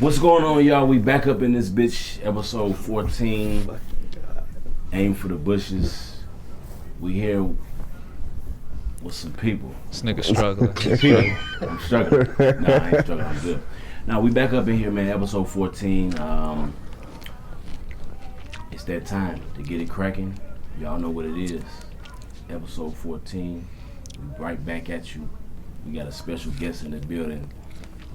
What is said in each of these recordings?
What's going on, y'all? We back up in this bitch, episode 14. Aim for the bushes. We here with some people. This nigga struggling. I'm struggling. Nah, I ain't struggling. I'm good. Now we back up in here, man. Episode 14. It's that time to get it cracking. Y'all know what it is. Episode 14. We right back at you. We got a special guest in the building.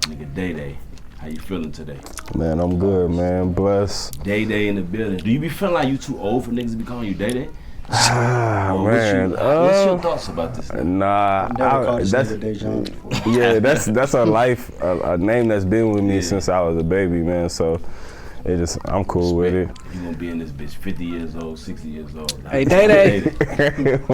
Nigga Day Day. How you feeling today? Man, I'm good, man. Blessed. Day Day in the building. Do you be feeling like you too old for niggas to be calling you Day Day? Man. What's your thoughts about this? Nah, that's a life, a name that's been with me since I was a baby, man. So I'm cool with it. You gonna be in this bitch 50 years old, 60 years old. Hey, Day Day. To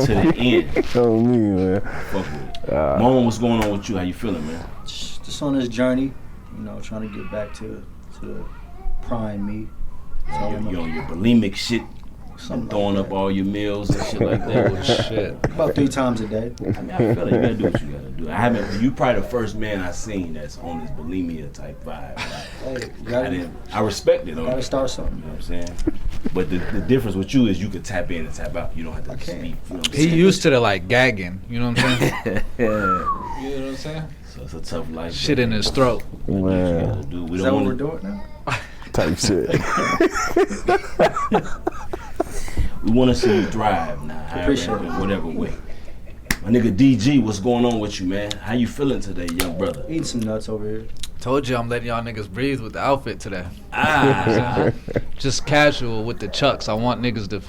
the end. Oh, me, man. Fuck with it. Mom, what's going on with you? How you feeling, man? Just on this journey, you know, trying to get back to the prime me. So you on your bulimic shit, throwing up all your meals and shit like that. Shit. About 3 times a day. I mean, I feel like you gotta do what you gotta do. You probably the first man I seen that's on this bulimia type vibe. Hey, I respect it. Gotta start something. You know what I'm saying? But the difference with you is you could tap in and tap out. You don't have to speak. You know what I'm He saying? used to the like gagging, you know what I'm saying? You know what I'm saying? So it's a tough life. Shit in his throat. Man. We Is that what we're doing now? Type shit. We want to see you thrive now. Appreciate it. Whatever way. My nigga DG, what's going on with you, man? How you feeling today, young brother? Eating some nuts over here. Told you I'm letting y'all niggas breathe with the outfit today. Ah, Just casual with the chucks. I want niggas to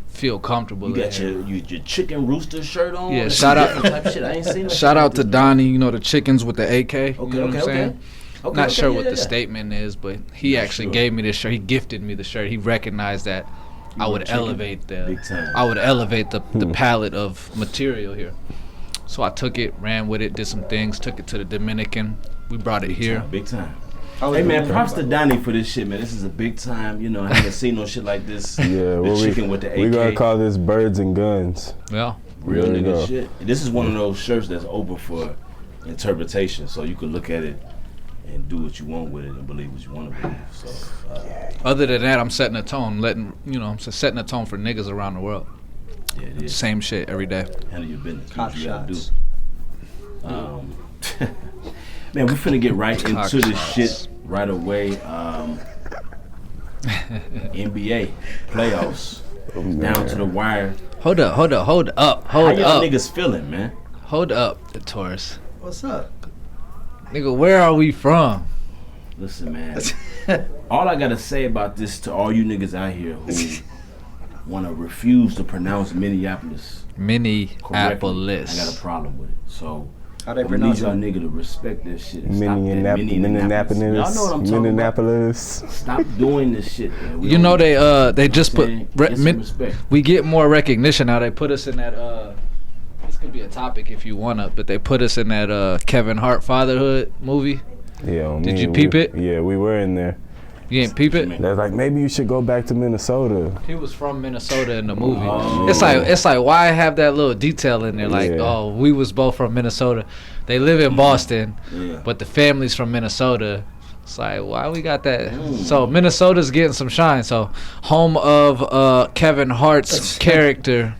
feel comfortable. you got your chicken rooster shirt on? Yeah, shout out- Type of shit. I ain't seen no Shout shit out like to this. Donnie, you know, the chickens with the AK. Okay, you know what I'm okay. saying? Okay, Not okay, sure yeah, what the yeah. statement is, but he actually gave me this shirt. He gifted me the shirt. He recognized that I would chicken? elevate Big time. the palette of material here. So I took it, ran with it, did some things, took it to the Dominican. We brought it here. Big time. How was Hey the man, weekend? props to Donnie for this shit, man. This is a big time. You know, I haven't seen no shit like this. Yeah, The chicken with the AK. we gonna call this Birds and Guns. Yeah. Real There you nigga go. shit. This is one of those shirts that's open for interpretation, so you can look at it and do what you want with it and believe what you want to believe. So, Other than that, I'm setting a tone, setting a tone for niggas around the world. yeah, it is. Same shit every day. Handle your business. Do Cock what you gotta shots. do. Man, we finna get right Cock into this shots. shit right away. NBA playoffs down to the wire. Hold up. How y'all niggas feeling, man? Hold up, the Taurus. What's up? Nigga, where are we from? Listen, man. All I gotta say about this to all you niggas out here who wanna refuse to pronounce Minneapolis correctly, Minneapolis. I got a problem with it. So How they I'm gonna need pronounce y'all it? nigga to respect this shit. And stop that Minneapolis. Minneapolis. Y'all know what I'm talking about. Minneapolis. Stop doing this shit, man. You know they just put Get some respect. we get more recognition now. They put us in that this could be a topic if you wanna, but they put us in that Kevin Hart fatherhood movie. Yeah, Did you peep it? Yeah, we were in there. You ain't peep it? That's like, maybe you should go back to Minnesota. He was from Minnesota in the movie. Oh. It's like why have that little detail in there? Like, Yeah. oh, we was both from Minnesota. They live in Boston, Yeah. but the family's from Minnesota. It's like, why we got that? So Minnesota's getting some shine. So home of Kevin Hart's character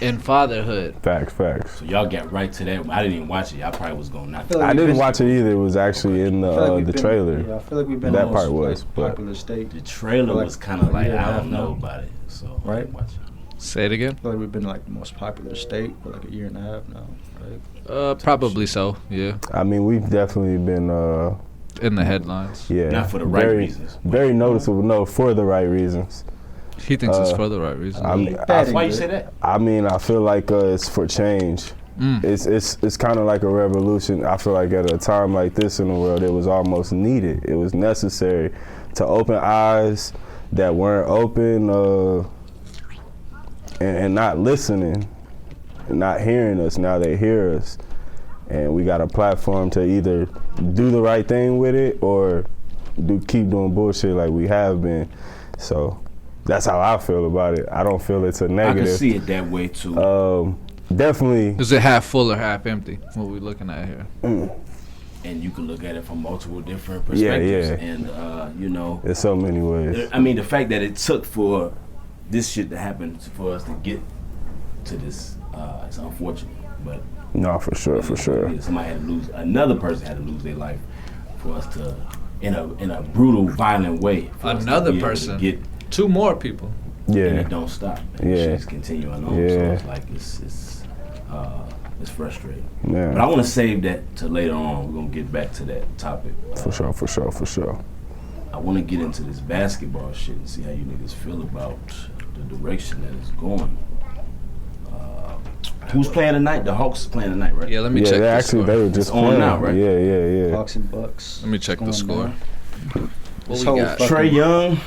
in Fatherhood. Facts. So y'all get right to that. I didn't even watch it. Y'all probably was gonna knock feel it. like I didn't watch it either. It was actually in I feel like we've the been- trailer. Yeah, I feel like we've been That the part most, was, like, but- popular state. The trailer Like, was kind of like, year and a I half don't know now. about it. So I Right? didn't watch it. Say it again. I feel like we've been like the most popular state for like a year and a half now, right? Probably so. Yeah, I mean, we've definitely been, in the headlines. yeah. Not for the right very, reasons. Very noticeable. No, for the right reasons. He thinks it's for the right reason. I mean, Bad Why you good. say that? I feel like it's for change. It's kind of like a revolution. I feel like at a time like this in the world, it was almost needed. It was necessary to open eyes that weren't open and not listening, and not hearing us. Now they hear us, and we got a platform to either do the right thing with it or keep doing bullshit like we have been. So that's how I feel about it. I don't feel it's a I negative. can see it that way too. Definitely. Is it half full or half empty? What we looking at here? and you can look at it from multiple different Yeah, perspectives. yeah. And you know, There's so many ways. I mean, the fact that it took for this shit to happen for us to get to this, it's unfortunate. But No, for sure, for sure. somebody had to lose. Another person had to lose their life for us to, in a brutal, violent way. For us to Another be able to person. get, 2 more people. and Yeah, it don't stop. And Yeah. shit's continuing on. So Yeah. it's like it's frustrating. But I yeah. want to save that to later on. We're gonna get back to that topic. For sure, for sure, for sure. I want to get into this basketball shit and see how you niggas feel about the direction that it's going. Who's playing tonight? The Hawks is playing tonight, right? Yeah, let me Yeah, check they the actually score. they were just It's on playing. now, right? Yeah, yeah, yeah. Hawks and Bucks. Let me check the Going score. down. What This we whole got? fucking- Trae Young.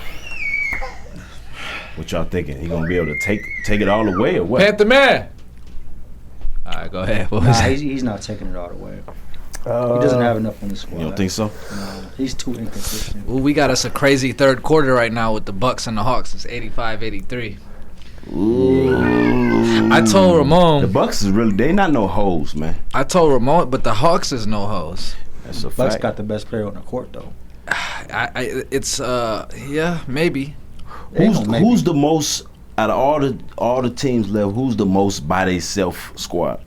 What y'all thinking? He gonna be able to take it all the way or what? Panther Man. All right, go ahead. What was Nah, that? he's not taking it all the way. He doesn't have enough on the squad. You don't think so? No, he's too inconsistent. Well, we got us a crazy third quarter right now with the Bucks and the Hawks. It's 85-83. I told The Ramon. Bucks is really they not no hoes, man. I told Ramon, but the Hawks is no hoes. That's a Bucks fact. got the best player on the court though. It's yeah, maybe. Who's the most out of all the teams left? Who's the most by themselves squad?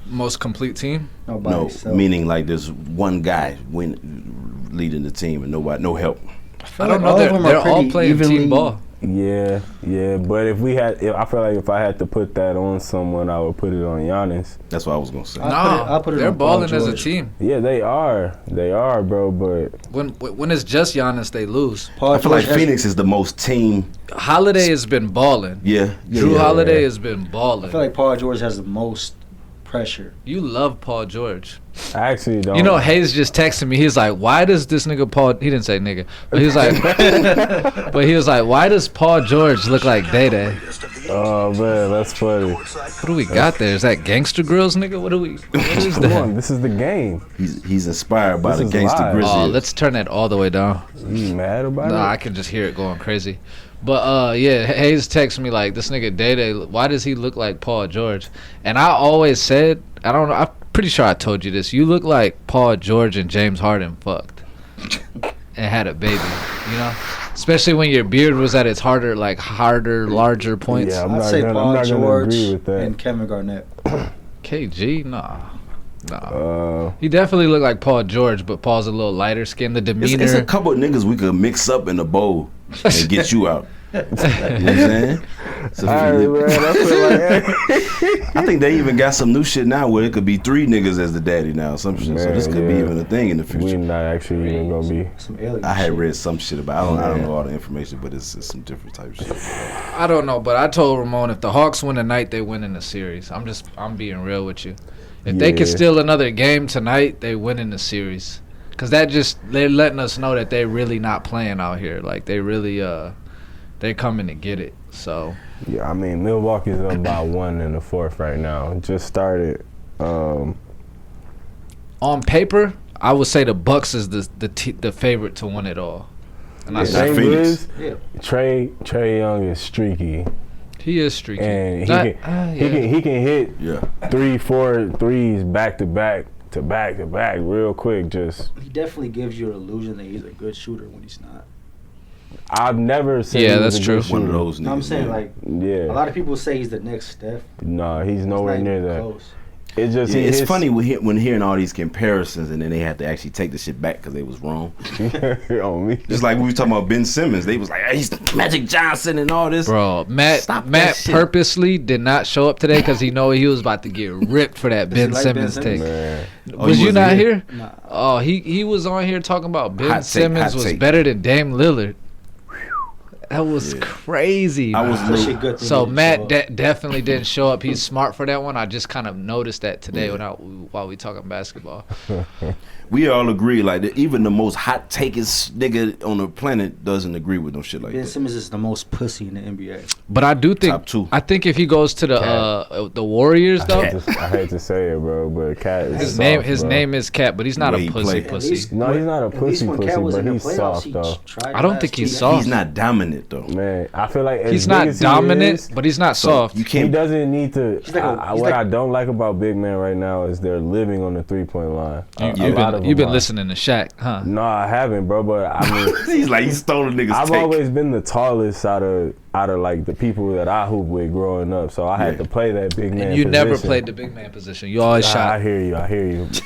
Most complete team. Nobody. No, so. meaning like there's one guy leading the team and nobody, no help. I don't know. all of They're, them are they're all pretty playing evenly- team ball. Yeah, yeah. But I feel like if I had to put that on someone, I would put it on Giannis. That's what I was gonna say. I'll put it They're on Paul balling as a George. team. Yeah, they are, bro. But When it's just Giannis, they lose. Paul I feel like George has- Phoenix is the most team. Holiday has been balling. Yeah, Drew yeah. Holiday has been I balling. feel like Paul George has the most pressure. You love Paul George. I actually don't. You know, Hayes just texted me. He's like, "Why does this nigga Paul?" He didn't say nigga, but he was like, but he was like, "Why does Paul George look like Day Day?" Oh man, that's funny. What do we got there? Is that Gangster Grills, nigga? What is Come that? on, this is the game. He's inspired by This the is Gangster live. Grizzlies. Oh, let's turn that all the way down. You mad about Nah, I it? can just hear it going crazy. But yeah, Hayes texted me like, "This nigga Day Day, why does he look like Paul George?" And I always said, I don't know. I'm pretty sure I told you this. You look like Paul George and James Harden fucked and had a baby. You know, especially when your beard was at its harder, larger points. Yeah, I'm I'd not say gonna, Paul I'm not gonna George agree with that. and Kevin Garnett. KG, nah. He definitely looked like Paul George, but Paul's a little lighter skinned. The demeanor. It's a couple of niggas we could mix up in a bowl and get you out. You know what I'm saying? So All right, man, I feel like I think they even got some new shit now where it could be 3 niggas as the daddy now. Some shit. So Man, this could be yeah. even a thing in the we're future. not actually even gonna be. Some alien I had shit. read some shit about. I don't know all the information, but it's some different type shit. I don't know, but I told Ramon if the Hawks win tonight, they win in the series. I'm being real with you. If they could Yeah. steal another game tonight, they win in the series. Cause they're letting us know that they really not playing out here. Like they really they're coming to get it. So Yeah, I mean Milwaukee's up by 1 in the 4th right now. Just started. on paper, I would say the Bucks is the favorite to win it all. And I The say Not thing Phoenix. is, Yeah. Trae Young is streaky, he is streaky. and he That- can yeah. he can hit Yeah. 3-4 threes back to back real quick. Just He definitely gives you an illusion that he's a good shooter when he's not. I've never said Yeah, he was that's a true. good One of shooter. those niggas. I'm saying yeah. like a Yeah, lot of people say he's the next Steph. no, he's It's nowhere not near even that. close. It's just Yeah, it's his- funny when hearing all these comparisons and then they had to actually take the shit back because they was wrong. on me. Just like we were talking about Ben Simmons, they was like, hey, he's Magic Johnson and all this. Bro, Stop that Matt shit. purposely did not show up today because he know he was about to get ripped for that Does he Ben like Ben Simmons Simmons? take. Man, Oh, Was he you wasn't not here? here? Nah. Oh, he was on here talking about Ben Hot take, Simmons hot was take. better than Dame Lillard. That was Yeah. crazy. I was man. little- Such a good thing So he didn't Matt show up. definitely didn't show up. He's smart for that one. I just kind of noticed that today while we talking basketball. We all agree, like that even the most hot takest nigga on the planet doesn't agree with no shit like Ben that. Simmons is the most pussy in the NBA. But I do think Top 2. I think if he goes to the Warriors though, I hate to say it, bro, but Cat is his soft, bro. name is Cat, but he's not The a way he pussy play. pussy. No, he's not a At least pussy when pussy, Cat was but in the he's playoffs, soft he though. tried I don't last think he's two soft. He's not dominant. dominant though. Man, I feel like He's not dominant, but he's not soft. You He can't. doesn't need to. He's like what I don't like about big men right now is they're living on the 3-point line. You've been listening to Shaq, huh? No, I haven't, bro. But I mean, He's like, he stole a nigga's I've take. always been the tallest out of like the people that I hoop with growing up. So I had to play that big man. And you position. never played the big man position. You always I shot. hear you.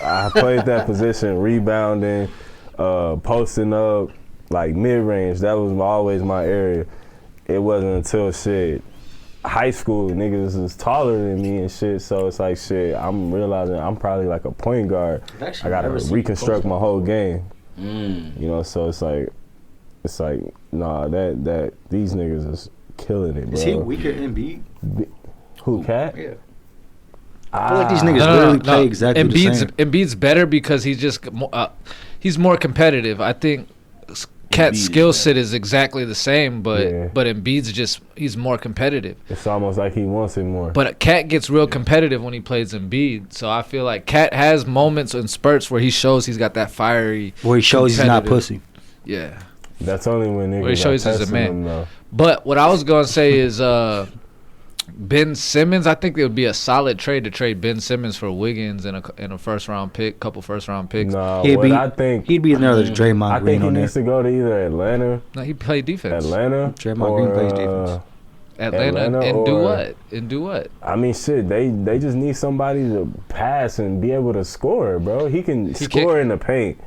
I played that position, rebounding, posting up, like mid range. That was always my area. It wasn't until high school, niggas was taller than me and shit. So it's like shit. I'm realizing I'm probably like a point guard. I gotta reconstruct my whole game. You know, so it's like nah. That these niggas is killing it, bro. Is he weaker than Embiid? Who, Cat? Yeah. I feel like these niggas literally play exactly the same. Embiid's better because he's more competitive. I think Cat's skill set is exactly the same, but Embiid's he's more competitive. It's almost like he wants it more. But Cat gets real competitive when he plays Embiid. So I feel like Cat has moments and spurts where he shows he's got that fiery. Where he shows he's not pussy. Yeah. That's only when niggas Where he shows are he's a testing man. him, though. But what I was gonna say is Ben Simmons. I think it would be a solid trade to trade Ben Simmons for Wiggins and a couple first round picks. No, I think he'd be another Draymond I Green think he on needs there. to go to either Atlanta. No, he played defense. Draymond Green plays defense. Atlanta and do what? And do what? I mean, shit. They just need somebody to pass and be able to score, bro. He can score in the paint.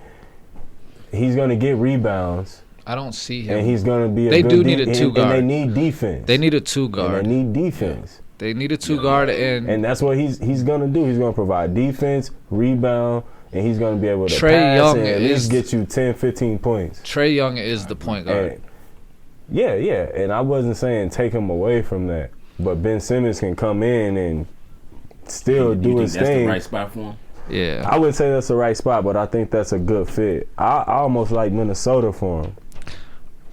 He's gonna get rebounds. I don't see him. And he's gonna be. They do need a two guard. And they need defense. They need a two guard. And they need defense. They need a two guard and that's what he's gonna do. He's gonna provide defense, rebound, and he's gonna be able to Trae pass Young and at least get you 10, 15 points. Trae Young is the point guard. Yeah. And I wasn't saying take him away from that, but Ben Simmons can come in and still do his thing. That's the right spot for him. Yeah. I wouldn't say that's the right spot, but I think that's a good fit. I almost like Minnesota for him.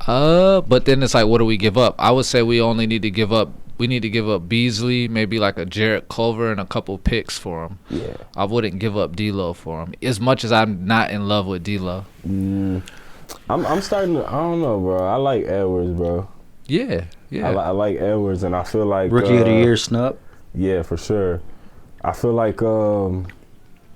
But then it's like, what do we give up? I would say we only need to give up. We need to give up Beasley, maybe like a Jarrett Culver and a couple picks for him. Yeah. I wouldn't give up D'Lo for him. As much as I'm not in love with D'Lo. I'm starting to. I don't know, bro. I like Edwards, bro. Yeah. I like Edwards, and I feel like Rookie of the Year snub. Yeah, for sure. I feel like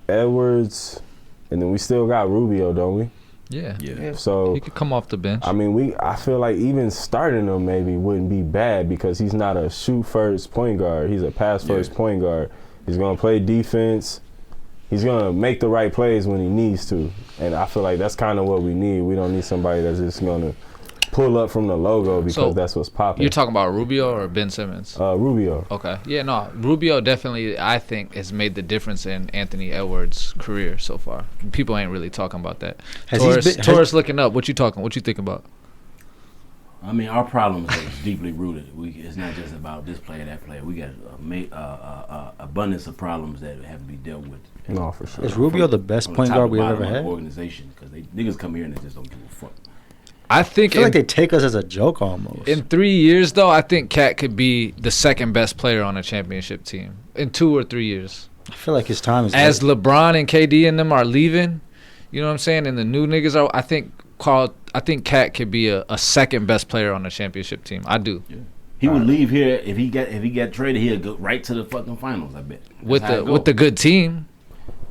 Edwards, and then we still got Rubio, don't we? Yeah. So he could come off the bench. I mean, I feel like even starting him maybe wouldn't be bad because he's not a shoot first point guard. He's a pass first point guard. He's gonna play defense. He's gonna make the right plays when he needs to, and I feel like that's kind of what we need. We don't need somebody that's just gonna pull up from the logo because that's what's popping. You're talking about Rubio or Ben Simmons? Rubio. Okay. Yeah, no. Rubio definitely, I think, has made the difference in Anthony Edwards' career so far. People ain't really talking about that. Taurus looking up. What you thinking about? I mean, our problems are deeply rooted. It's not just about this player, that player. We got abundance of problems that have to be dealt with. No, for sure. Is Rubio the best point guard we've ever had? Organization, because niggas come here and they just don't give a fuck. I feel like they take us as a joke almost. In 3 years, though, I think Cat could be the second best player on a championship team in 2 or 3 years. I feel like his time is as LeBron and KD and them are leaving. You know what I'm saying? And the new niggas are. I think Cat could be a second best player on a championship team. I do. Yeah. He would leave here if he got traded. He'd go right to the fucking finals. I bet. With the good team.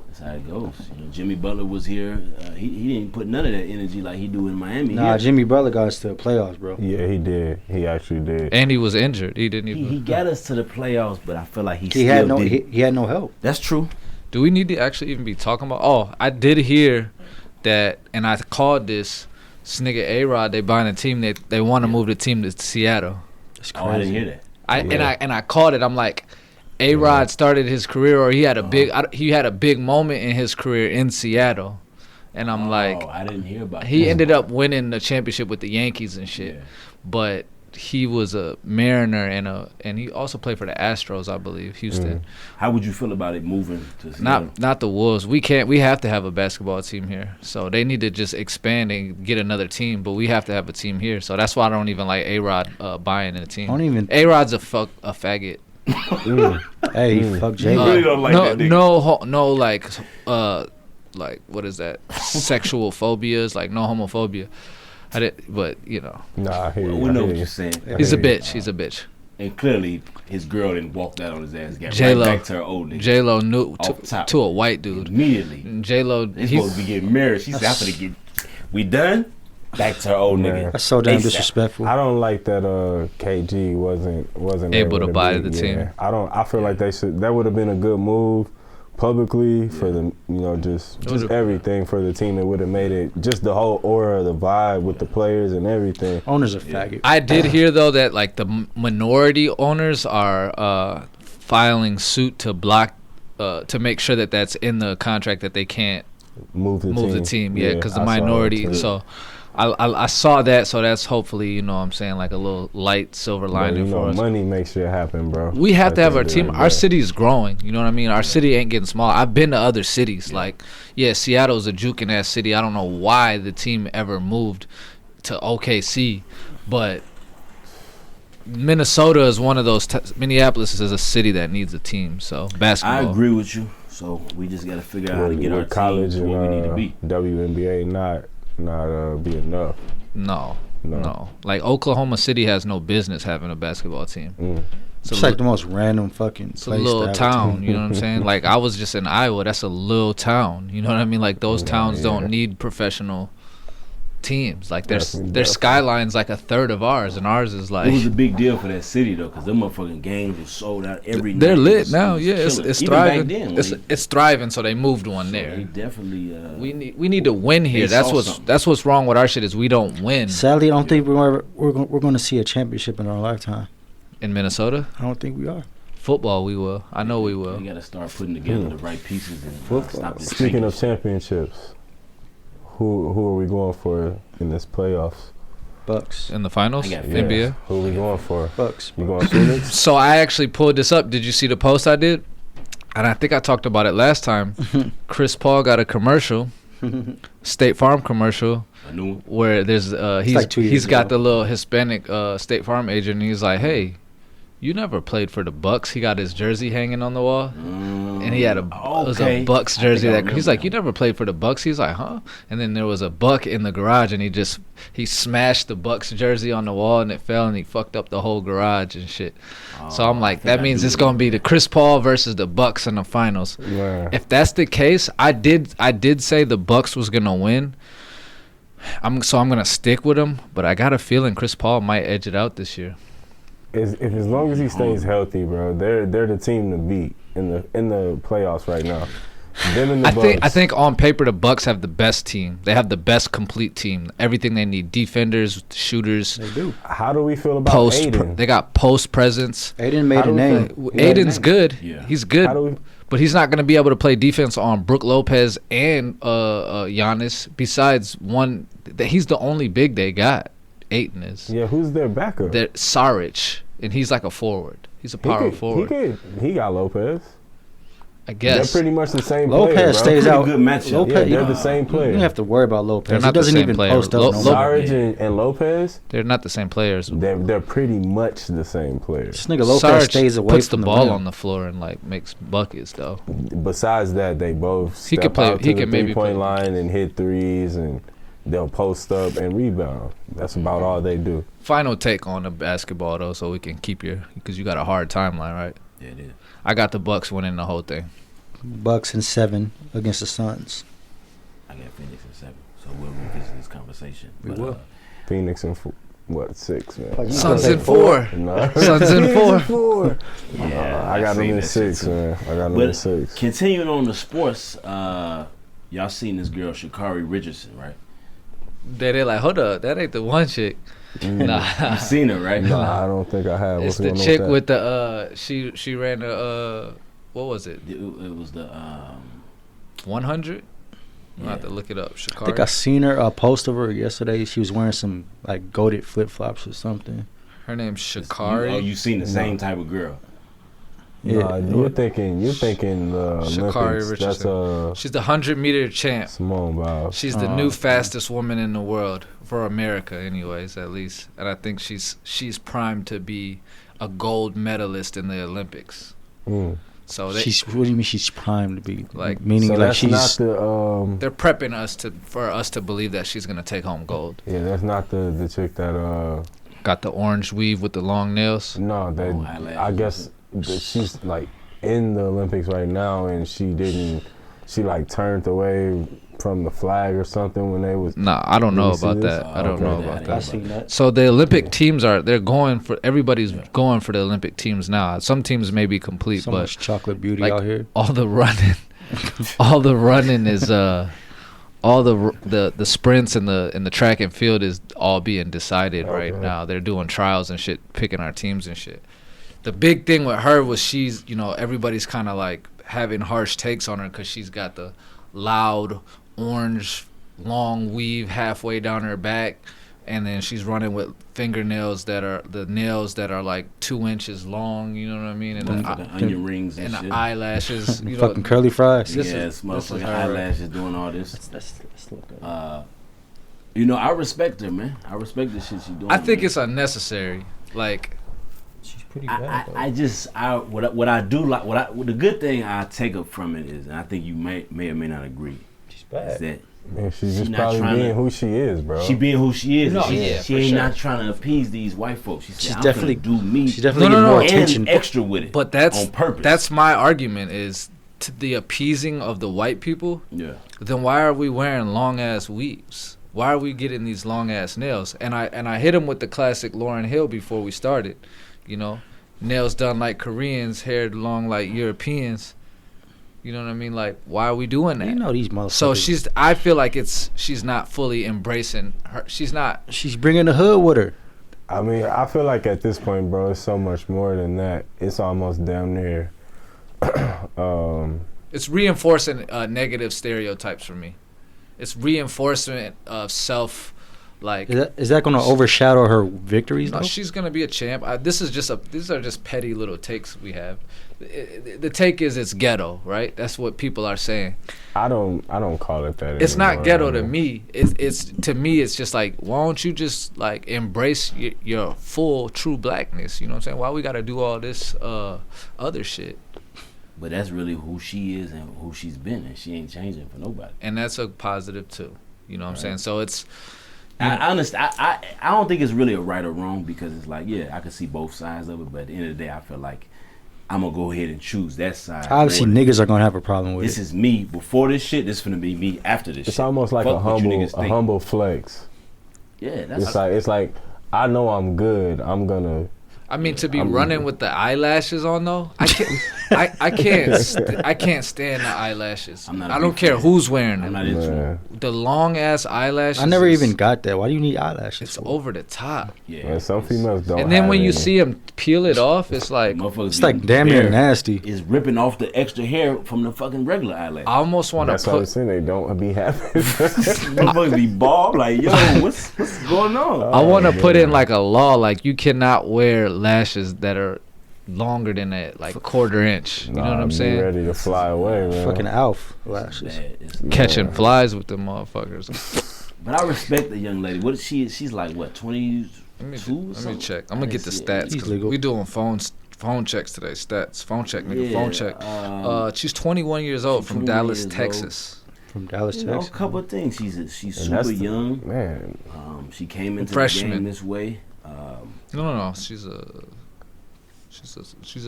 That's how it goes. You know, Jimmy Butler was here. He didn't put none of that energy like he do in Miami. Nah, Jimmy Butler got us to the playoffs, bro. Yeah, he did. He actually did. And he was injured. He didn't even. He got us to the playoffs, but I feel like he had no help. That's true. Do we need to actually even be talking about? Oh, I did hear that, and I called this nigga A4TB. They buying a team. They want to move the team to Seattle. That's crazy. Oh, I didn't hear that. And I called it. I'm like, A4TB started his career, or he had a big moment in his career in Seattle, and I'm like, I didn't hear about. He ended up winning the championship with the Yankees and shit, but he was a Mariner and he also played for the Astros, I believe, Houston. How would you feel about it moving to Seattle? Not the Wolves. We have to have a basketball team here, so they need to just expand and get another team. But we have to have a team here, so that's why I don't even like A4TB buying in a team. A4TB's a faggot. Hey, fuck Jay. You really don't like that nigga. No, like what is that? Sexual phobias, like no homophobia. I did, but you know, Nah, I hear you. We I know hear what you. you're saying. he's a hear you. bitch. He's a bitch. And clearly, his girl didn't walk that on his ass. Got J-Lo. right back to her old nigga. J-Lo knew Off top. to a white dude. Immediately. J-Lo, They supposed to be getting married. She said, "I'm gonna get. We done? Back to her old Man. nigga." That's so damn ASAP. disrespectful. I don't like that KG wasn't Able to buy be- the team. I feel like they should. That would have been a good move publicly for the just everything for the team. It would have made it just the whole aura, the vibe with the players and everything. Owner's a faggot. I did hear though that like the minority owners are filing suit to block to make sure that that's in the contract that they can't Move the team. Yeah, because the I saw that minority. too. So I saw that. So that's hopefully what I'm saying, like a little light silver But, lining for us. money makes shit happen, bro. We have At to have the our end of team. the Our day. city's growing. You know what I mean? Our city ain't getting small. I've been to other cities. Like, yeah, Seattle's a juking ass city. I don't know why the team ever moved to OKC, but Minnesota is one of those. Minneapolis is a city that needs a team. So basketball. I agree with you. So we just got to figure out how to get our With college team to and where we need to be. WNBA not be enough. No. No. Like Oklahoma City has no business having a basketball team. It's like the most random fucking It's a place to little have a town, team. you know what I'm saying? Like I was just in Iowa, that's a little town. You know what I mean? Like those towns don't need professional teams. Like their Definitely. skyline's like a third of ours, and ours is It was a like big deal for that city though, because them motherfucking games were sold out every night. they're It lit was- now. it was Yeah, it's killing. it's Even back thriving. then, when It's thriving, so they moved one they there. definitely. We need to win here. They saw something. That's what's wrong with our shit is we don't win Sadly, I don't think we're going to see a championship in our lifetime. in Minnesota. I don't think we are. Football, we will. I know we will. We got to start putting together the right pieces and stop this. Speaking of tanking. championships, who are we going for in this playoffs? Bucks. In the finals, I got NBA. Who are we going for? Bucks. You going Phoenix? So I actually pulled this up. Did you see the post I did? And I think I talked about it last time. Chris Paul got a commercial, State Farm commercial, A new one? where there's like 2 years he's got ago. the little Hispanic State Farm agent, and he's like, "Hey, you never played for the Bucks." He got his jersey hanging on the wall, and he had it was a Okay. Bucks I jersey. think I That he's remember like, "You never played for the Bucks?" He's like, "Huh?" And then there was a buck in the garage, and he smashed the Bucks jersey on the wall, and it fell, and he fucked up the whole garage and shit. So I'm I like, think that I means do it's gonna be the Chris Paul versus the Bucks in the finals. Man. If that's the case, I did say the Bucks was gonna win. I'm gonna stick with him, but I got a feeling Chris Paul might edge it out this year. As long as he stays healthy, bro, they're the team to beat in the playoffs right now. Them and the Bucks. I think on paper the Bucks have the best team. They have the best complete team. Everything they need: defenders, shooters, They do. How do we feel about post. Aiden? They got post presence. Aiden made How a do we name. feel- Aiden's good. Yeah. He's good. How do we? But he's not going to be able to play defense on Brook Lopez and Giannis. Besides one, he's the only big they got. Aiton is. Yeah, who's their backup? They're Saric, and he's like a forward. He's a power forward. He got Lopez. I guess. They're pretty much the same Lopez player, bro. stays Pretty out. good matchup. Lopez, Yeah, you they're the same You player. don't have to worry about They're Lopez. not He the doesn't same even player. post up no more. Sarge and Lopez, They're not the same players. they're pretty much the same players. This nigga Lopez Sarge stays away puts from the ball rim. on the floor and like makes buckets though. Besides that, they both He step could play- out to he the can maybe three-point play- line and hit threes, and they'll post up and rebound. That's about all they do. Final take on the basketball though, so we can keep because you got a hard timeline, right? Yeah, it is. I got the Bucks winning the whole thing. Bucks and 7 against the Suns. I got Phoenix in 7, so we'll revisit this conversation. We will. Phoenix in 6, man. Like, you Suns gonna in say 4. No. Suns in Phoenix 4. Yeah, I got them seen in that 6, shit, too. man. I got them But in 6. continuing on the sports, y'all seen this girl Sha'Carri Richardson, right? They like, hold up, that ain't the one chick. Nah. You seen her, right? Nah, I don't think I have. It's What's the going on chick that? with the she ran the what was it? It was the 100? I yeah. have to look it up. I think I Sha'Carri. seen her, a post of her yesterday. She was wearing some, like, goated flip-flops or something. Her name's Oh, Sha'Carri. you seen the same type of girl? Nah, Yeah. you're thinking Sha'Carri Olympics. That's Richardson. She's the 100-meter champ. Simone Biles. She's the new fastest woman in the world for America, anyways, at least. And I think she's primed to be a gold medalist in the Olympics. Mm. So What do you mean she's primed to be? Like, meaning So like that's she's not the they're prepping us for us to believe that she's gonna take home gold. yeah, that's not the chick that Got the orange weave with the long nails. no, that Oh, eyelashes. I guess that she's like in the Olympics right now, and she like turned away from the flag or something when they was. Nah, I don't Did know you see about this? that. I don't Okay. know Yeah, about I that. I seen that. So the Olympic teams everybody's going for the Olympic teams now. Some teams may be complete, so but much chocolate beauty like, out here. all the running is all the sprints in the track and field is all being decided right Okay. now. They're doing trials and shit, picking our teams and shit. The big thing with her was she's, everybody's kind of like having harsh takes on her because she's got the loud orange long weave halfway down her back, and then she's running with fingernails that are like 2 inches long. You know what I mean? And The onion rings and shit. the eyelashes. Fucking curly fries. Yes, motherfucking her. eyelashes doing all this. Let's look at it. I respect her, man. I respect the shit she doing. I think man. it's unnecessary. Like, She's pretty bad. though. I just what I do like the good thing I take up from it is, and I think you may or may not agree, She's is bad. that Man, she's She just not probably trying to- being who she is, bro. she being who she is. No, she yeah, she for ain't sure. not trying to appease these white folks. She said, She's I'm definitely- gonna do me. She's definitely No, getting no, more no. attention. and extra with it. but that's on purpose. That's my argument is to the appeasing of the white people. yeah. Then why are we wearing long ass weaves? Why are we getting these long ass nails? And I hit him with the classic Lauryn Hill before we started. Nails done like Koreans, hair long like Europeans. You know what I mean? Like, why are we doing that? You know these motherfuckers. So I feel like she's not fully embracing her. She's not. She's bringing the hood with her. I mean, I feel like at this point, bro, it's so much more than that. It's almost damn near. It's reinforcing negative stereotypes for me. It's reinforcement of self, like. Is that going to overshadow her victories? No, though? she's gonna be a champ. These are just petty little takes we have. The take is it's ghetto, right? That's what people are saying. I don't call it that. It's not anymore, ghetto I to mean. me. It's to me. It's just like, why don't you just like embrace your full true blackness? You know what I'm saying? Why we gotta do all this other shit? But that's really who she is and who she's been, and she ain't changing for nobody. And that's a positive too. You know what I'm saying? So it's. I don't think it's really a right or wrong, because it's like, yeah, I can see both sides of it, but at the end of the day, I feel like I'm gonna go ahead and choose that side. Obviously, Or niggas are going to have a problem with this it. is me before this shit. This finna be me after this. It's shit. almost like Fuck a what you humble, niggas think. humble flex. Yeah, that's It's like I know I'm good. I'm gonna. I mean, to be I'm- running with the eyelashes on though, I can't. I can't stand the eyelashes. I'm not a I don't big care fan. who's wearing I'm them. not into it. Man, The long ass eyelashes. I never is- even got that. Why do you need eyelashes? It's for? over the top. Yeah, man, some females don't. And then have when you any. see them peel it off, it's like motherfuckers It's be like damn near bare nasty. Is ripping off the extra hair from the fucking regular eyelash. I almost want That's to what I'm put. saying. They don't be happy. Motherfuckers be bald. Like, yo, what's going on? I want to Oh, put in man. like a law, like you cannot wear lashes that are longer than a like quarter inch. You know what I'm Be saying? ready to fly away, man. Fucking Alf It's lashes. bad. It's Catching Yeah. flies with them motherfuckers. But I respect the young lady. What is she? She's like what, 22 Let me check. I'm gonna get the I didn't see it. stats. He's 'Cause legal. we doing phone checks today. Stats. Phone check, nigga. Yeah, Phone check. She's 21 years old she's from 21 Dallas, years old. Texas. From Dallas, You know, a Texas. couple of things. She's And super that's the- young. Man, She came into the Freshman. game this way. No. She's a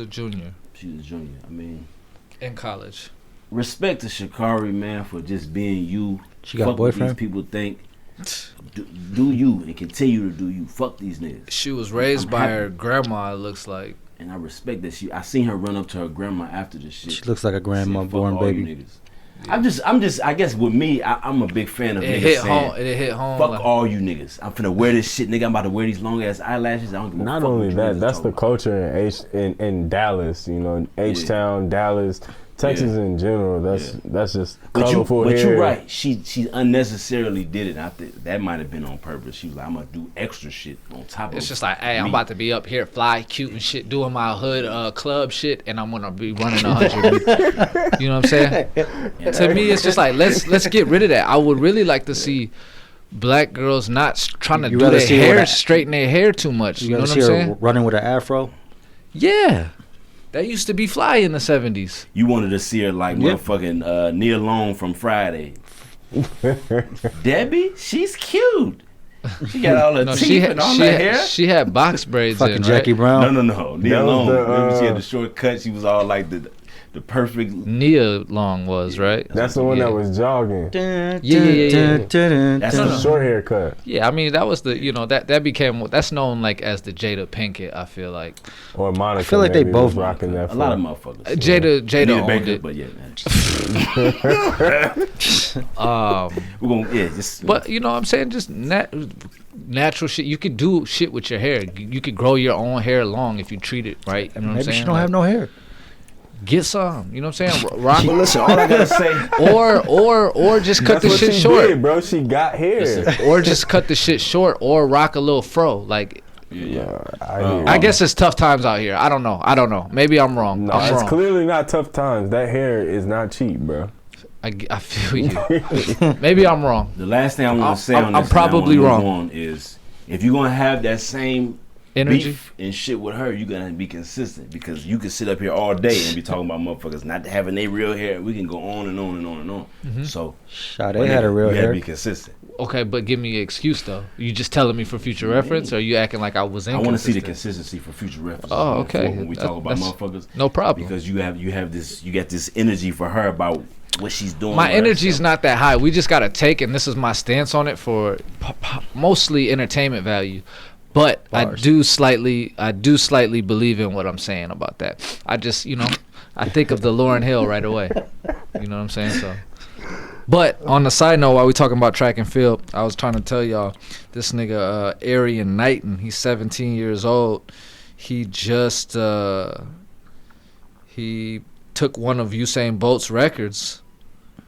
junior She's a junior. I mean, in college. respect to Sha'Carri, man, for just being you. She got a Fuck what boyfriend? these people think. Do you and continue to do you. Fuck these niggas. She was raised I'm by happy. her grandma. It looks like. And I respect that I seen her run up to her grandma after this shit. She looks like a Said, grandma "Fuck born all you baby. niggas." I'm just. I guess with me, I'm a big fan of It niggas hit saying, home. It hit home. "Fuck like- all you niggas. I'm finna wear this shit, nigga. I'm about to wear these long ass eyelashes. I don't give a not fuck only what you that, niggas that's the talking about." culture in Dallas. You know, H Town, Dallas, Texas in general. That's just But colorful hair. you're right. She unnecessarily did it. I think that might have been on purpose. She was like, I'm gonna do extra shit on top of. It's just like, hey, I'm me. about to be up here, fly, cute and shit, doing my hood club shit, and I'm gonna be running 100 meters. You know what I'm saying? To me, it's just like let's get rid of that. I would really like to see black girls not trying to You do rather their see her hair, with a- straighten their hair too much. You know gotta what I'm see her saying? running with an afro. Yeah. That used to be fly in the 70s. You wanted to see her like Yeah. motherfucking Nia Long from Friday. Debbie, she's cute. She got all her No, teeth and all her hair. she had box braids Fucking in, Jackie right? Brown. No. Nia That was Long. the, Remember she had the short cut. She was all like the perfect. Nia Long was, right? That's the one Yeah. that was jogging. Yeah. That's The No. short haircut. Yeah, I mean that was the that became that's known like as the Jada Pinkett. I feel like Or Monica. I feel like they maybe both was rocking that. A lot of for- motherfuckers. Jada Anita owned Baker, it. but yeah, man. We're gonna just. But you know what I'm saying, just natural shit. You could do shit with your hair. You could grow your own hair long if you treat it right. You know what I'm Maybe saying? she don't have no hair. Get some. You know what I'm saying? Rock. But listen, all I gotta say. or just cut That's the what shit she short. did, bro. She got hair. Or just cut the shit short, or rock a little fro. Like Yeah. I hear I you. guess it's tough times out here. I don't know. Maybe I'm wrong. No, I'm it's wrong. clearly not tough times. That hair is not cheap, bro. I feel you. Maybe I'm wrong. The last thing I want to say I'm on this, probably and I wanna wrong. move on, is if you're gonna have that same Energy. beef and shit with her, you gotta be consistent, because you can sit up here all day and be talking about motherfuckers not having their real hair. We can go on and on and on and on. Mm-hmm. So Shot, they had a real you gotta hair. be consistent. Okay, but give me an excuse though. You just telling me for future reference, or you acting like I was I inconsistent? want to see the consistency for future references. Oh, going okay. forward when we talk about That's- motherfuckers, No problem. because you got this energy for her about what she's doing. My with energy's herself. not that high. We just gotta take, and this is my stance on it for mostly entertainment value. But Bars. I do slightly believe in what I'm saying about that. I just, I think of the Lauryn Hill right away. You know what I'm saying? So, but on the side note, while we talking about track and field, I was trying to tell y'all this nigga Arian Knighton. He's 17 years old. He just he took one of Usain Bolt's records.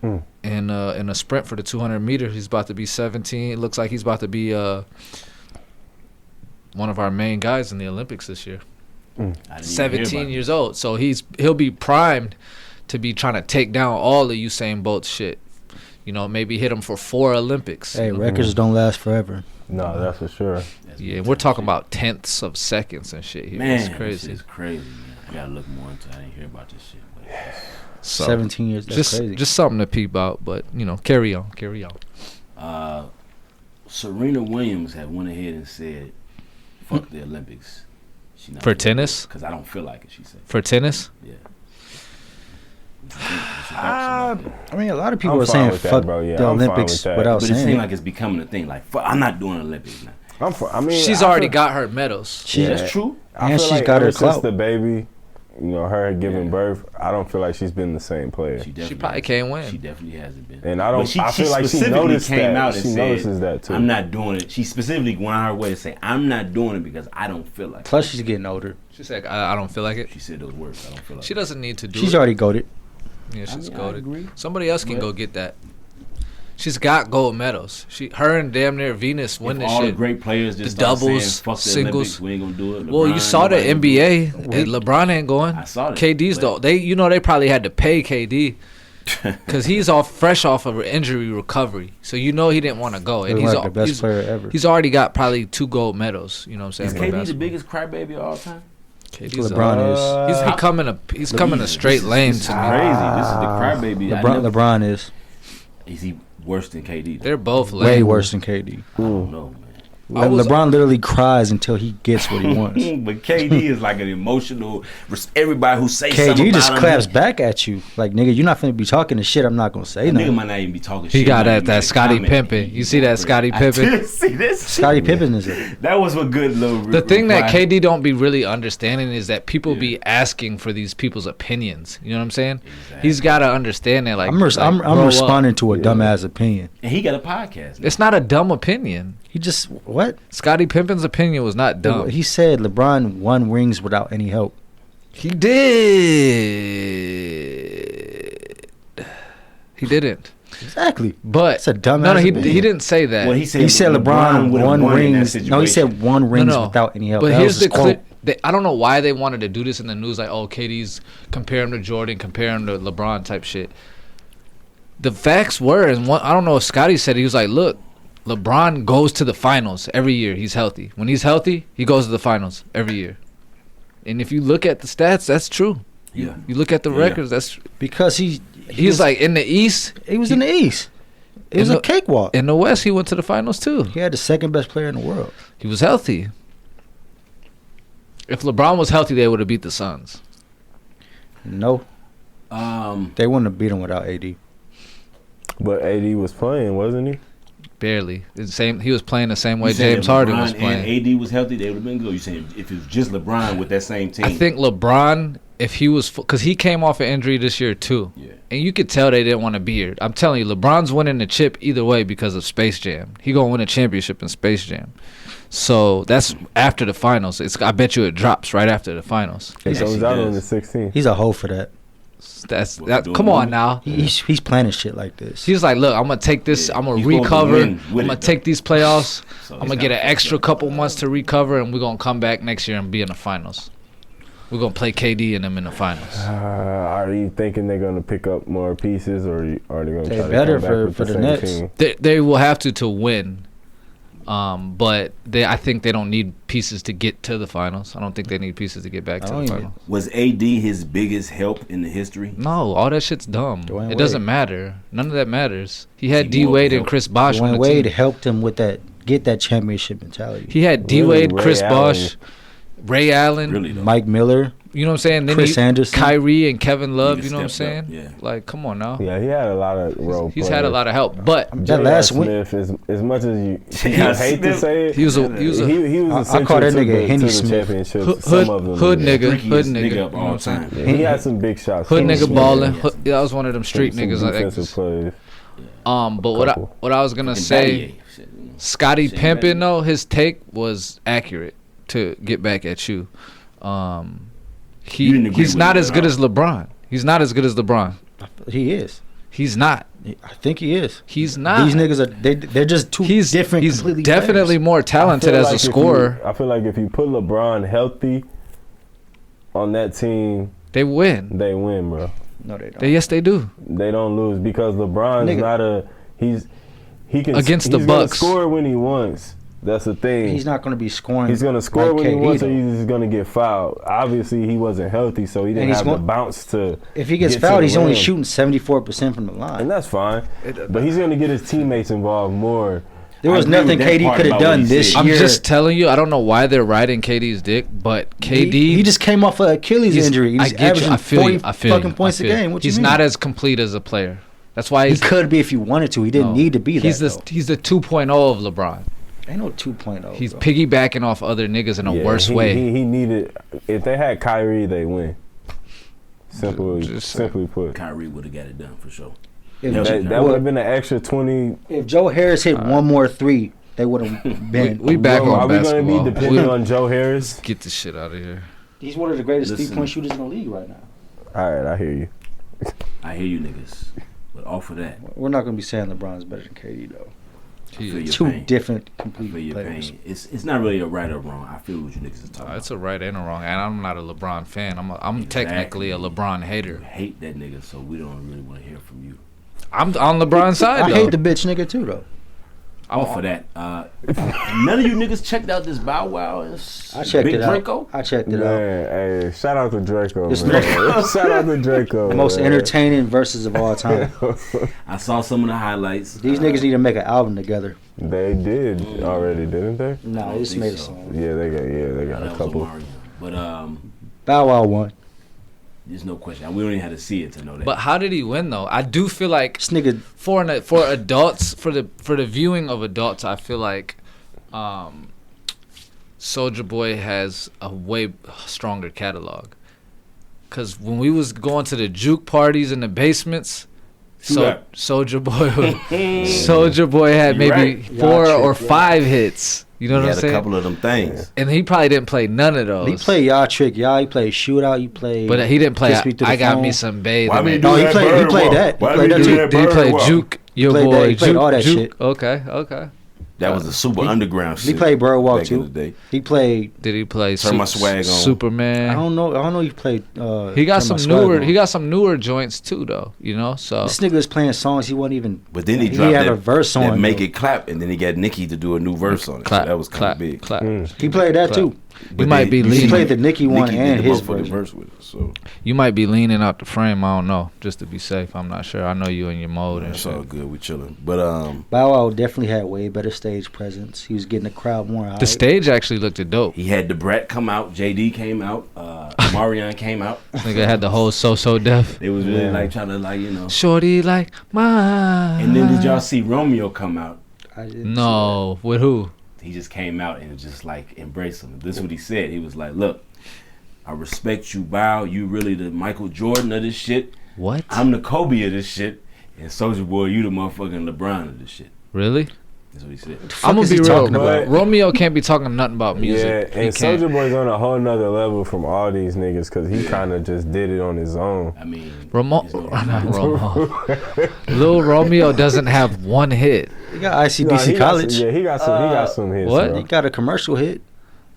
In a sprint for the 200 meters. He's about to be 17. It looks like he's about to be one of our main guys in the Olympics this year. I didn't even hear 17 about years old. So he'll be primed to be trying to take down all the Usain Bolt shit. Maybe hit him for 4 Olympics. Hey, records don't last forever. No, that's for sure. That's Yeah, good we're type talking shit. about tenths of seconds and shit here. Man, It's this crazy. is crazy, man. I gotta look more into it. I didn't hear about this shit. But So, 17 years, that's crazy. just something to peep out, but carry on. Serena Williams had went ahead and said, "Fuck the Olympics." She not For tennis? because I don't feel like it. She said, For tennis, "Yeah." What you think? What's your thoughts about that? I mean, a lot of people I'm are fine saying with that, fuck bro. Yeah, the I'm fine Olympics with that. without But it saying seems it. like it's becoming a thing. Like, fuck, I'm not doing Olympics now. she's already got her medals. She- That's true. I And feel she's like got ever her since clout. the baby, her giving Yeah. birth, I don't feel like she's been the same player. Definitely probably can't win. She definitely hasn't been. And I don't. But I feel like she specifically noticed came that. out and She said, notices that too. I'm not doing it. She specifically went out her way to say, "I'm not doing it because I don't feel like." Plus, she's getting older. She said, I don't feel like it. She said those words. I don't feel like. She doesn't need to do She's it. already goated. Yeah, she's I goated. agree. Somebody else can But- go get that. She's got gold medals. Her and damn near Venus win If this all the shit. great players just The start doubles, saying, "Fuck the singles." Olympics, we ain't gonna do it." Well, you LeBron, saw the nobody gonna do it. NBA. LeBron ain't going. I saw that, KD's but- though. They probably had to pay KD because he's fresh off of an injury recovery. So he didn't want to go, and He's like the best player ever. He's already got probably 2 gold medals. You know what I'm Is saying? for KD the basketball. biggest crybaby of all time? KD's LeBron is. He's becoming a straight lane This is to me. crazy. This is the crybaby. LeBron is Is he worse than KD? They're both lame. way worse than KD. I don't know, man. LeBron literally cries until he gets what he wants. But KD is like an emotional. Everybody who say something KD about just him, claps back at you. Like, nigga, you're not finna be talking the shit. I'm not gonna say That nigga nothing. might not even be talking He shit. got might that even make a Scottie comment. Pippen. You see that Scottie I Pippen? did see this. Scottie Pippen is a That was a good little. The thing that reply. KD don't be really understanding is that people Yeah. be asking for these people's opinions. You know what I'm saying? Exactly. He's got to understand that. Like, I'm grow up. responding to a dumbass opinion. And he got a podcast. It's not a dumb opinion. He just what? Scottie Pippen's opinion was not dumb. He said LeBron won rings without any help. He did. He didn't. Exactly. But That's a dumbass no, he opinion. didn't say that. Well, he said LeBron would've won in that rings. No, he situation. said won rings No. without any help. But That here's was the his quote. clip. I don't know why they wanted to do this in the news. Like, oh, KD's compare him to Jordan, compare him to LeBron type shit. The facts were, and I don't know if Scotty said, he was like, look, LeBron goes to the finals every year. He's healthy. When he's healthy, he goes to the finals every year. And if you look at the stats, that's true. Yeah. You look at the records, that's Because he's like in the East. he was in the East. It was In a cakewalk. In the West, he went to the finals too. He had the second best player in the world. He was healthy. If LeBron was healthy, they would have beat the Suns. No, they wouldn't have beat him without AD. But AD was playing, wasn't he? Barely. The same. He was playing the same way You saying James if Harden was LeBron playing. and AD was healthy, they would have been good. You saying if it was just LeBron with that same team? I think LeBron, if he was, because he came off an injury this year too, Yeah. and you could tell they didn't want to be here. I'm telling you, LeBron's winning the chip either way because of Space Jam. He gonna win a championship in Space Jam. So that's after the finals. I bet you it drops right after the finals. He Yes, comes he out on does. the 16th. He's a hoe for that. That's What, that. doing Come the on movie? now. He's planning shit like this. He's like, look, I'm gonna take this. Yeah, I'm gonna he's supposed to recover. win I'm with gonna it, take though. these playoffs. So I'm he's gonna get an gotta extra fuck couple up. months to recover, and we're gonna come back next year and be in the finals. We're gonna play KD and them in the finals. Are you thinking they're going to pick up more pieces, or are they going to They try to better come back for with the the same Nets. team? They will have to win, but I think they don't need pieces to get to the finals. I don't think they need pieces to get back I to don't the even- finals. Was AD his biggest help in the history? No, all that shit's dumb. Dwayne It doesn't Wade. matter. None of that matters. He had He D won't Wade and help. Chris Bosh on Dwayne the Wade team. helped him with get that championship mentality. He had D Really, Wade, Ray Chris Allen. Bosh, Ray Allen. Really though. Mike Miller, You know what I'm saying? Then Chris Anderson. Kyrie and Kevin Love. Nigga You know what I'm stepped saying? up, yeah. Like, come on now. Yeah, he had a lot of role He's had a lot of help, but that last win. Smith, as much as you J.R. hate to Smith. say it, he was a he was I call that essential nigga to Henny the Smith. championships. hood, Some of them, hood yeah. nigga, Freakiest hood nigga. nigga of You know what all I'm saying? time. Yeah, he had some big shots. Hood Some nigga Smith. balling. yeah. That was one of them street Some niggas. defensive plays. But what I was gonna Fucking say, Battier. Shit, you know. Scotty Shit, Pimpin Battier. though, his take was accurate. To get back at you, You didn't agree he's with not it as at good all. as LeBron. He's not as good as LeBron. He is. He's not. I think he is. He's not. These niggas are they're just two He's different. He's completely definitely players. more talented I feel as like a if you- scorer. I feel like if you put LeBron healthy on that team, They win. they win, bro. No, they don't. Yes, they do. They don't lose because LeBron's Nigga. not he can Against the he's gonna Bucks. score when he wants. That's the thing. He's not going to be scoring. He's gonna score like when he KD, wants, or though. he's just gonna get fouled. Obviously, he wasn't healthy, so he didn't he's have the going- bounce to. If he gets get to fouled, the he's only rim. shooting 74% from the And line. that's fine. But he's gonna get his teammates involved more. There was I agree nothing with that KD part could have about what done he this said. year. I'm just telling you. I don't know why they're riding KD's dick, but KD He just came off an Achilles he's- injury. He's I get you. averaging I feel 40 you. I feel fucking you. points I a feel you. game. What He's you mean? not as complete as a player. That's why He he's could be if he wanted to. He didn't no. need to be He's that. he's the 2.0 of LeBron. Ain't no 2.0. He's bro. piggybacking off other niggas in a worse way. He needed. If they had Kyrie, they win. Just Simply put. Kyrie would have got it done for sure. If, That- That, that would have been an extra 20. if Joe Harris hit one more three, they would have been. We back Bro, on are we basketball. going to be dependent on Joe Harris? Get this shit out of here. He's one of the greatest Listen. 3-point shooters in the league right now. All right, I hear you. I hear you niggas, but off of that, We're not going to be saying LeBron's better than KD though. I feel your Two pain. different, I complete feel your players. pain. It's not really a right or wrong. I feel what you niggas is talking It's about. a right and a wrong, and I'm not a LeBron fan. I'm technically a LeBron You hater. hate that nigga, so we don't really want to hear from you. I'm on LeBron's side I though. hate the bitch nigga too though. Off of that, none of you niggas checked out this Bow Wow and I checked Big it out. Draco? I checked it out. Man, hey, shout out to Draco. It's Man. the Shout out to Draco. most man. entertaining verses of all time. I saw some of the highlights. These niggas need to make an album together. They did already, didn't they? Nah, I they just don't made a think so. song. Yeah, they got That a was couple. Omarion. But Bow Wow won. there's no question. We don't even have to see it to know that. But how did he win though? I do feel like This nigga, for adults, for the viewing of adults, I feel like Soulja Boy has a way stronger catalog. Cause when we was going to the juke parties in the basements, Soulja Boy had maybe right. 4 Y'all or trick, 5 hits. You know he what I'm had a saying? couple of them things. And he probably didn't play none of those. he played Y'all Trick, Y'all. He played Shootout. He played. but he didn't play. Kiss Me Through the I got Phone. me some babe. Why we do No, he that played- he bird played walk? that. He Why played we that do too. that Did he bird play walk? Juke? Your played boy that. He played Juke. all that Juke. shit. Okay. That was the super underground shit. He played Bird Walk back in too. the day. He played. Did he play Turn my swag on. Superman? I don't know. He played. He got Turn My some Swag newer. On. He got some newer joints too, though. You know, so This nigga was playing songs he wasn't even. But then he He dropped had that, a verse that on Make though. It Clap, and then he got Nicki to do a new verse on it. clap. So that was kind clap, of big. Clap. He played that Clap. too. You might be He leaning. played the Nicki one Nicki and did the his motherfucking version. verse with it. So You might be leaning out the frame. I don't know. Just to be safe, I'm not sure. I know you in your mode and that's shit. all good. We chilling. But Bow Wow definitely had way better stage presence. He was getting the crowd more hype. The stage actually looked dope. he had the Brat come out. JD came out. Marion came out. Nigga had the whole so deaf. They was really Yeah. like trying to like Shorty like mine. And then did y'all see Romeo come out? I didn't No, with who? He just came out and just like embraced him. This is what he said. He was like, "Look, I respect you, Bow. You really the Michael Jordan of this shit. What? I'm the Kobe of this shit. And Soulja Boy, you the motherfucking LeBron of this shit." Really? That's what he said. I'm gonna is be he real. talking about? Romeo can't be talking nothing about Yeah, music. He and can't. Soulja Boy's on a whole nother level from all these niggas because he kind of just did it on his own. I mean, Not there's no- Romo. Lil Romeo doesn't have one hit. He got Nah, ICDC he got College. some, yeah, he got some hits. what? Bro. He got a commercial hit.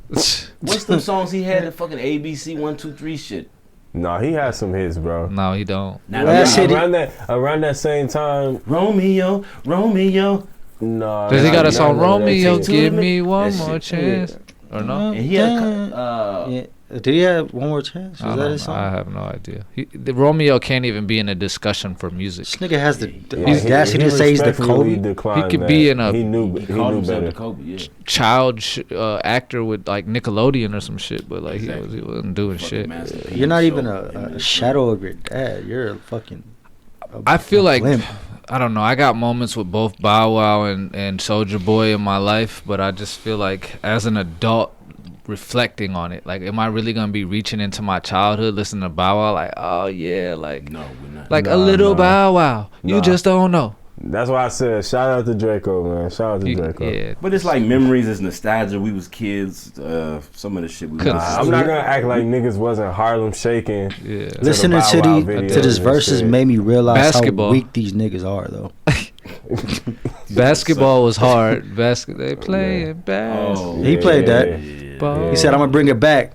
What's them songs he had? The fucking ABC 123 shit. Nah, he had some hits, bro. No, he don't. Now, Last hit- Around that same time, Romeo. no. Does he got a not song? none of that Romeo, shit. give me one That more shit. chance. Or no? And he had a Yeah. Did he have one more chance? I Was don't that know. his song? I have no idea. The Romeo can't even be in a discussion for music. This nigga has the Yeah, audacity to say he's the respectfully Kobe. declined He could that. be in a- He knew. he He called knew himself better. the Kobe, yeah. Child actor with like Nickelodeon or some shit, but like Exactly. he wasn't doing Fucking shit. Master P You're not show even in a this shadow of your dad. You're a fucking. I feel like blimp. I don't know. I got moments with both Bow Wow and Soulja Boy in my life, but I just feel like as an adult reflecting on it, like, am I really gonna be reaching into my childhood listening to Bow Wow? Like, oh yeah, like No, we're not. like Nah, a little nah. Bow Wow. You Nah. just don't know. That's why I said shout out to Draco, man. Shout out to Draco. Yeah. But it's like memories, it's nostalgia. We was kids. Some of the shit we was. Could've- I'm not gonna act like niggas wasn't Harlem shaking. Yeah. Listening Bow to Wow the videos to this and verses shit. made me realize Basketball. how weak these niggas are, though. Basketball was hard. They playing basketball. Oh, He played that. yeah. He said, "I'm gonna bring it back."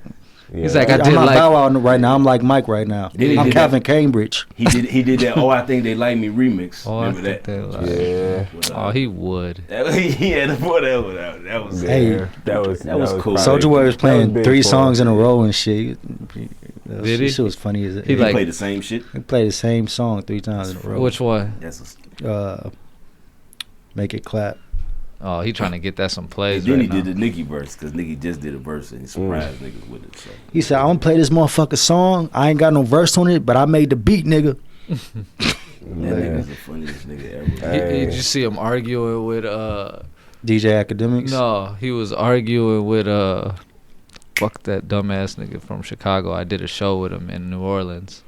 Yeah. He's like, I I'm did not like. Bow Wow right now. I'm like Mike right now. He I'm did Calvin Cambridge. He did that. Oh, I think they like me remix. Oh, I Remember think that? they like. Yeah. With, Oh, he would. he had to put that one out. That was Hey, that was cool. probably- Soulja Boy was that playing big 3 for songs him. in a row and shit. Did he? Shit was funny as it. He He like- played the same shit. He played the same song 3 times in a row. Which one? That's Make It Clap. Oh, he trying to get that some and plays then right he now. did the Nicki verse because Nicki just did a verse and he surprised niggas with it. So He said, "I'm gonna play this motherfucker song. I ain't got no verse on it, but I made the beat, nigga." that nigga's the funniest nigga ever. Did you see him arguing with DJ Academics. No, he was arguing with fuck that dumbass nigga from Chicago. I did a show with him in New Orleans.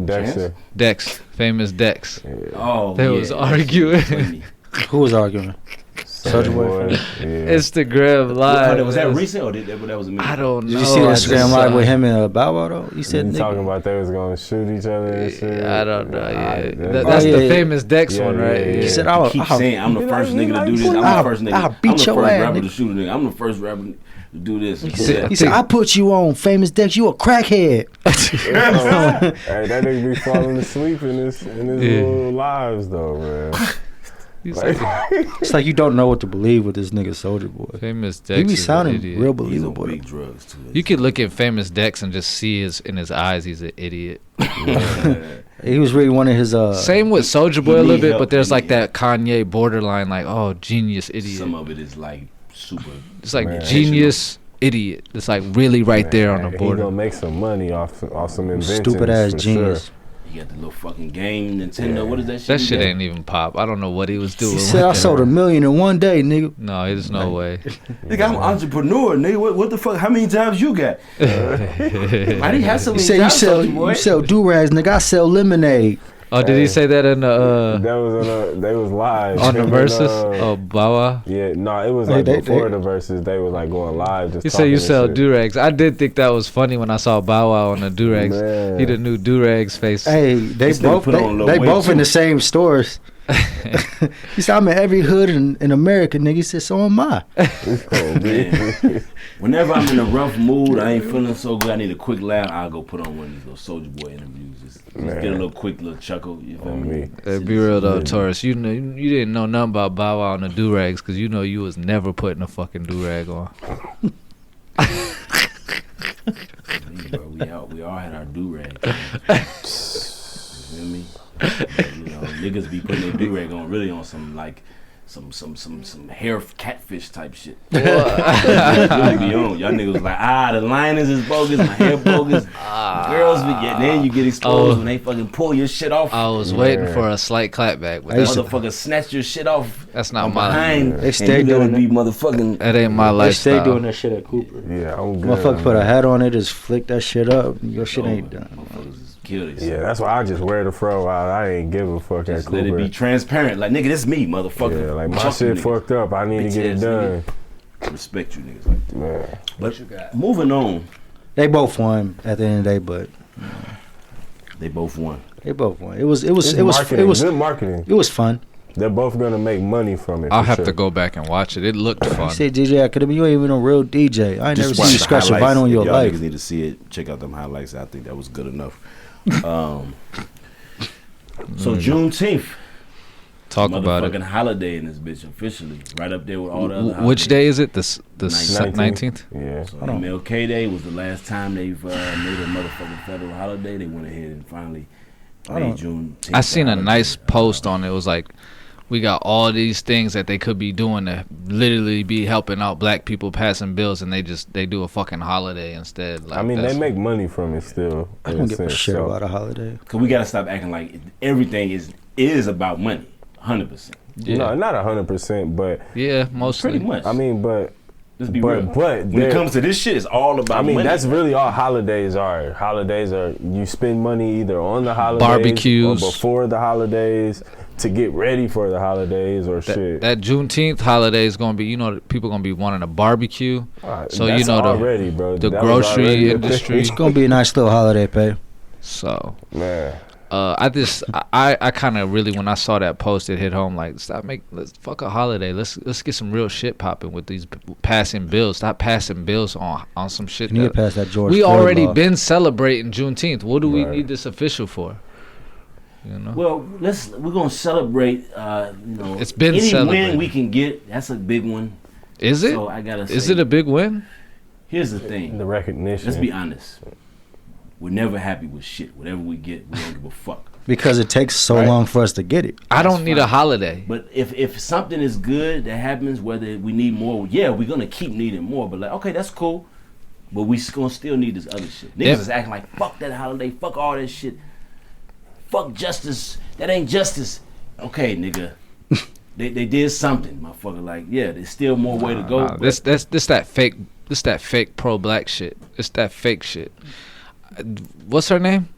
Dexter. Dex, famous Dex. Oh, They yeah, was that arguing. shit was funny. Who was arguing? Soulja Boy. Yeah. Instagram live. Was that recent or that was a minute? I don't know. Did you see the I Instagram just live saw with it. him and Bow Wow though? He said, You "Nigga." talking about they was gonna shoot each other and shit? I don't know. Yeah, That- that's yeah, the yeah. famous Dex Yeah, one, right? yeah, yeah. He said, He keeps saying, "I'm the first nigga to do this. I'm the first nigga. I'll I'm beat the your first ass, rapper nigga." to shoot a nigga. I'm the first rapper to do this." and do that." He said, "I put you on Famous Dex. You a crackhead." Hey, that nigga be falling asleep in his Yeah. little lives though, man. He's Like, like, It's like you don't know what to believe with this nigga Soulja Boy. famous Dex. He be is an sounding idiot. real He's on believable. big drugs too. You could look at famous Dex and just see in his eyes he's an idiot. He was really one of his Same with Soulja Boy a need little bit, help, but there's he like need that Kanye borderline, like, oh, genius idiot. Some of it is like super. It's like Man. genius idiot. It's like really right there on the He border. gonna make some money off some inventions. stupid ass for genius. Sure. You got the little fucking game Nintendo. Yeah. What is that shit? That he shit got? ain't even pop. I don't know what he was doing. He with said, "I that. sold 1 million in one day, nigga." No, there's no way. Nigga, I'm an entrepreneur, nigga. What the fuck? How many jobs you got? Why do you have so He many said, jobs, Soulja Boy? "You sell do-rags, nigga. I sell lemonade." Oh, did he say that in the That was they was live on the Him and, verses? Oh, Bow Wow. Yeah, no, it was Hey, like they- before they- the verses. They was like going live. Just He said you talking sell and shit. do-rags. I did think that was funny when I saw Bow Wow on the do-rags. Man. He the new do-rags face. Hey, they This nigga both put on a little they weight, both in too. the same stores. He said, "I'm in every hood in America, nigga." He said, "So am I." Oh, Man. Whenever I'm in a rough mood, I ain't feeling so good, I need a quick laugh, I'll go put on one of these little Soulja Boy interviews. Just Man. get a little quick little chuckle. You feel On me? me. Hey, be real though, Taurus. You know you didn't know nothing about Bow Wow and the do-rags because you know you was never putting a fucking do-rag on. We all had our do-rag. You feel me? You know, niggas be putting their do-rag on really on some like some hair catfish type shit. Really be on. Y'all niggas was like, the liners is bogus, my hair bogus. Girls be then you get exposed when they fucking pull your shit off. I was waiting for a slight clapback. But motherfucker snatch your shit off. That's not my behind. They stay doing be motherfucking. That ain't my lifestyle. They stay doing that shit at Cooper. Yeah, I'm good. Motherfucker put a hat on it, just flick that shit up. Your shit ain't done. Yeah, that's why I just wear the fro out. I ain't give a fuck at Cooper. Let it be transparent. Like, nigga, this me, motherfucker. Yeah, like my shit fucked up. I need to get it done. Respect you niggas like that. Man. But moving on. They both won at the end of the day, but they both won. It was good marketing. It was fun. They're both gonna make money from it. I'll have to go back and watch it. It looked fun. You said DJ Academy, you ain't even a real DJ. I ain't never seen you scratch a vinyl in your life. Y'all niggas need to see it. Check out them highlights. I think that was good enough. So Juneteenth. Talk about it. Motherfucking holiday in this bitch officially, right up there with all the other. Which day is it? The 19th. Yeah. So MLK Day was the last time they've made a motherfucking federal holiday. They went ahead and finally made Juneteenth. I seen a nice post on it. It was like, we got all these things that they could be doing to literally be helping out black people passing bills, and they do a fucking holiday instead. Like, I mean, they make money from it still. I don't give a shit about a holiday. Cause we gotta stop acting like everything is about money, 100%. Yeah. No, not 100%, but yeah, mostly. Pretty much. I mean, but let's be real. But when it comes to this shit, it's all about money. I mean, that's really all holidays are. Holidays are you spend money either on the holidays barbecues or before the holidays to get ready for the holidays or shit. That Juneteenth holiday is gonna be, people gonna be wanting a barbecue. So that's already, bro. The grocery industry. It's gonna be a nice little holiday pay. So man. I kind of really, when I saw that post, it hit home. Like, let's fuck a holiday. Let's get some real shit popping with these passing bills. Stop passing bills on some shit. You need to pass that George We Floyd already law. been celebrating Juneteenth. What do we need this official for? You know. Well, we're gonna celebrate. It's been any celebrated. win we can get. That's a big one. Is it? So I gotta say, is it a big win? Here's the thing. The recognition. Let's be honest. We're never happy with shit. Whatever we get, we don't give a fuck. Because it takes so long for us to get it. I don't need a holiday. But if something is good that happens, whether we need more, yeah, we're gonna keep needing more. But like, okay, that's cool. But we gonna still need this other shit. Niggas is acting like fuck that holiday, fuck all that shit, fuck justice. That ain't justice. Okay, nigga. they did something, motherfucker. Like, yeah, there's still more way to go. This that fake pro black shit. It's that fake shit. What's her name?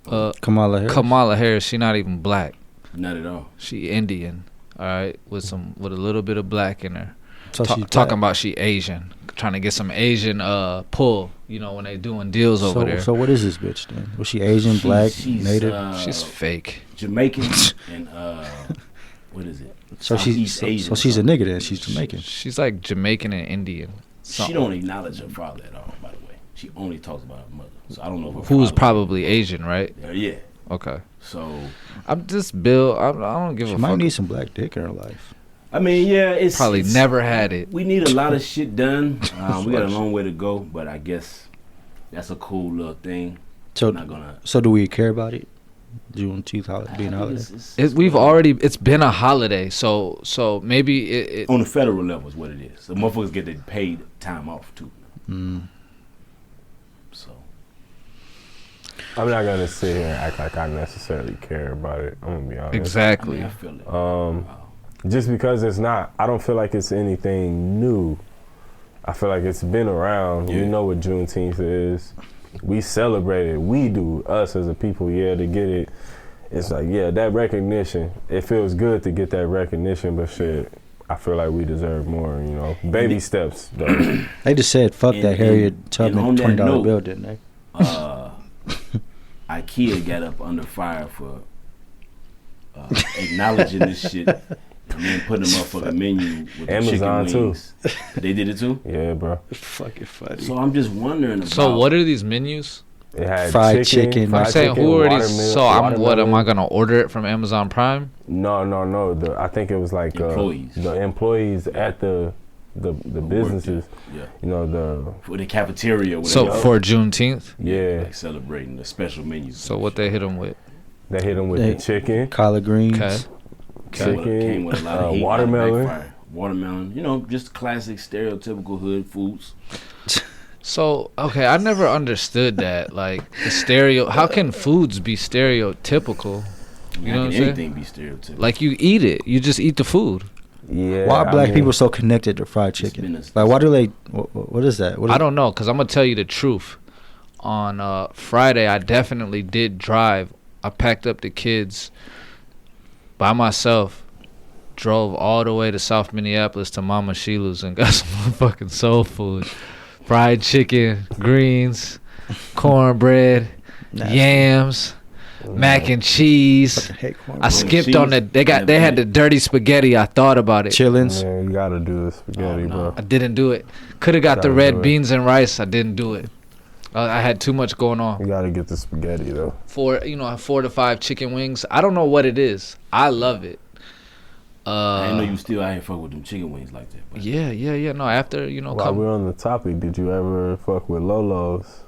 Kamala Harris. Kamala Harris. She not even black. Not at all. She Indian. All right, with a little bit of black in her. So she's talking about she Asian, trying to get some Asian pull. When they doing deals over there. So what is this bitch then? Was she Asian, black, she's, native? She's fake. Jamaican and what is it? So she's a nigga then. She's Jamaican. She's like Jamaican and Indian. She don't acknowledge her father at all. By the way, she only talks about her mother. So I don't know who's probably Asian, right? Yeah. Okay. So I'm just Bill. I don't give a fuck. She might need some black dick in her life. I mean, yeah, it's probably never had it. We need a lot of shit done. We got a long way to go, but I guess that's a cool little thing. So do we care about it? Juneteenth being a holiday. It's been a holiday, so maybe it on the federal level is what it is. So motherfuckers get their paid time off too. So I'm not gonna sit here and act like I necessarily care about it. I'm gonna be honest. Exactly. I feel it. Just because it's not, I don't feel like it's anything new. I feel like it's been around. Yeah. We know what Juneteenth is. We celebrate it. We do, us as a people, to get it. It's like, that recognition. It feels good to get that recognition, but shit, I feel like we deserve more, Baby steps, though. They just said, fuck that Harriet Tubman $20 bill, didn't they? IKEA got up under fire for acknowledging this shit. And then putting them up for the menu with the Amazon chicken wings. Too. They did it too? Yeah, bro. Fucking funny. So I'm just wondering about. So what are these menus? It had fried chicken. I'm saying who already. So am I gonna order it from Amazon Prime? No. I think it was like employees. The employees at the the businesses. Yeah. You know the For the cafeteria. So for Juneteenth. yeah. Like celebrating the special menus. So what they hit them with? They hit them with the chicken, collard greens. Okay. Came with a lot of heat, watermelon. backfire. Watermelon. You know, just classic stereotypical hood foods. So okay, I never understood that. Like the how can foods be stereotypical? You know what I'm saying? Anything be stereotypical. Like you eat it, you just eat the food. Yeah. Why are I black mean, people so connected to fried It's chicken? been a- Like, why do they? What is that? What is I don't know, cause I'm gonna tell you the truth. On Friday, I definitely did drive. I packed up the kids by myself, drove all the way to South Minneapolis to Mama Sheila's and got some fucking soul food, fried chicken, greens, cornbread, Nasty. yams, mac and cheese. fucking hate corn. I skipped on the. They had the dirty spaghetti. I thought about it. Chillins. Man, you gotta do the spaghetti, Oh, no. bro. I didn't do it. Could have got the Gotta do red it. beans and rice. I didn't do it. I had too much going on. You gotta get the spaghetti though. 4 to 5 chicken wings. I don't know what it is. I love it. I didn't know you still out here fuck with them chicken wings like that. But Yeah. No, after While we're on the topic, did you ever fuck with Lolo's?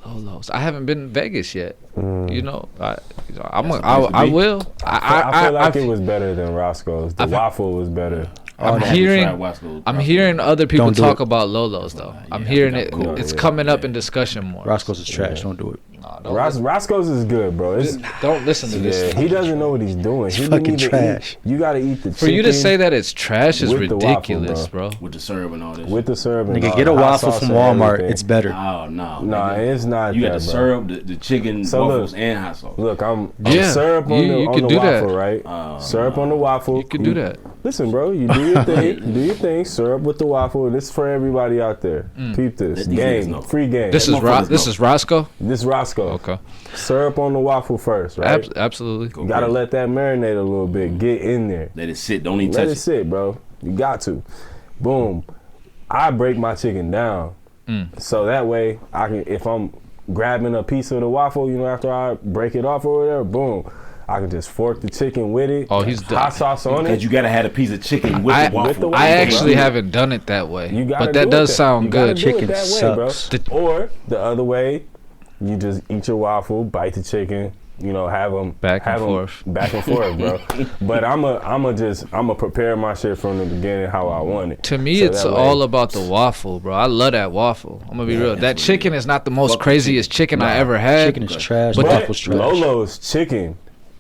Lolo's. I haven't been in Vegas yet. Mm. You know, I That's the place to I be. will. I feel like it was better than Roscoe's. The I've- waffle was better. I'm I haven't hearing- tried Wasco's I'm Roscoe's. hearing other people Don't do talk it. about Lolo's though. Yeah, I'm I hearing think it. I'm cool. It's Yeah. coming up in discussion more. Roscoe's is trash. Yeah. Don't do it. Nah, don't, listen, Roscoe's is good, bro. It's, don't listen to this. yeah, he doesn't know what he's doing. He didn't fucking even trash. Eat, you gotta eat the For chicken you to say that it's trash is with the waffle, ridiculous, bro. with the syrup and all this. with the syrup and Nigga, all get the a hot waffle sauce from and Walmart. everything. It's better. Oh no. Nah, nigga. it's not You that, got the bro. syrup, the chicken, So waffles, look. and hot sauce. Look, I'm Yeah, syrup on you the, on could the do that. waffle, right? Oh, Syrup on the waffle. You could do that. Listen, bro, you do your thing. Do your thing. Syrup with the waffle. This is for everybody out there. Peep this. These niggas Game. know. Free game. This is motherfuckers This know. is Roscoe. This Roscoe. Okay. Syrup on the waffle first, right? Absolutely. Go You gotta crazy. let that marinate a little bit. Get in there. Let it sit. Don't even Let touch it sit, bro. You got to. Boom. I break my chicken down. So that way I can, if I'm grabbing a piece of the waffle, you know, after I break it off or whatever, boom, I can just fork the chicken with it. Oh, he's done. hot sauce on Because it. you gotta have a piece of chicken with I- the waffle. with the I waffle, actually bro. haven't done it that way, You gotta but that do does it sound You gotta good. do it Chicken that way, sucks. bro. Or the other way, you just eat your waffle, bite the chicken. You know, have them Back and forth. back and forth, bro. But I'ma prepare my shit from the beginning how I want it. To me, So it's that way- all about the waffle, bro. I love that waffle. I'm gonna be real. that's That what it chicken is not the most Fuck the craziest chicken I ever had. Chicken is trash. But Waffle's trash. Lolo's chicken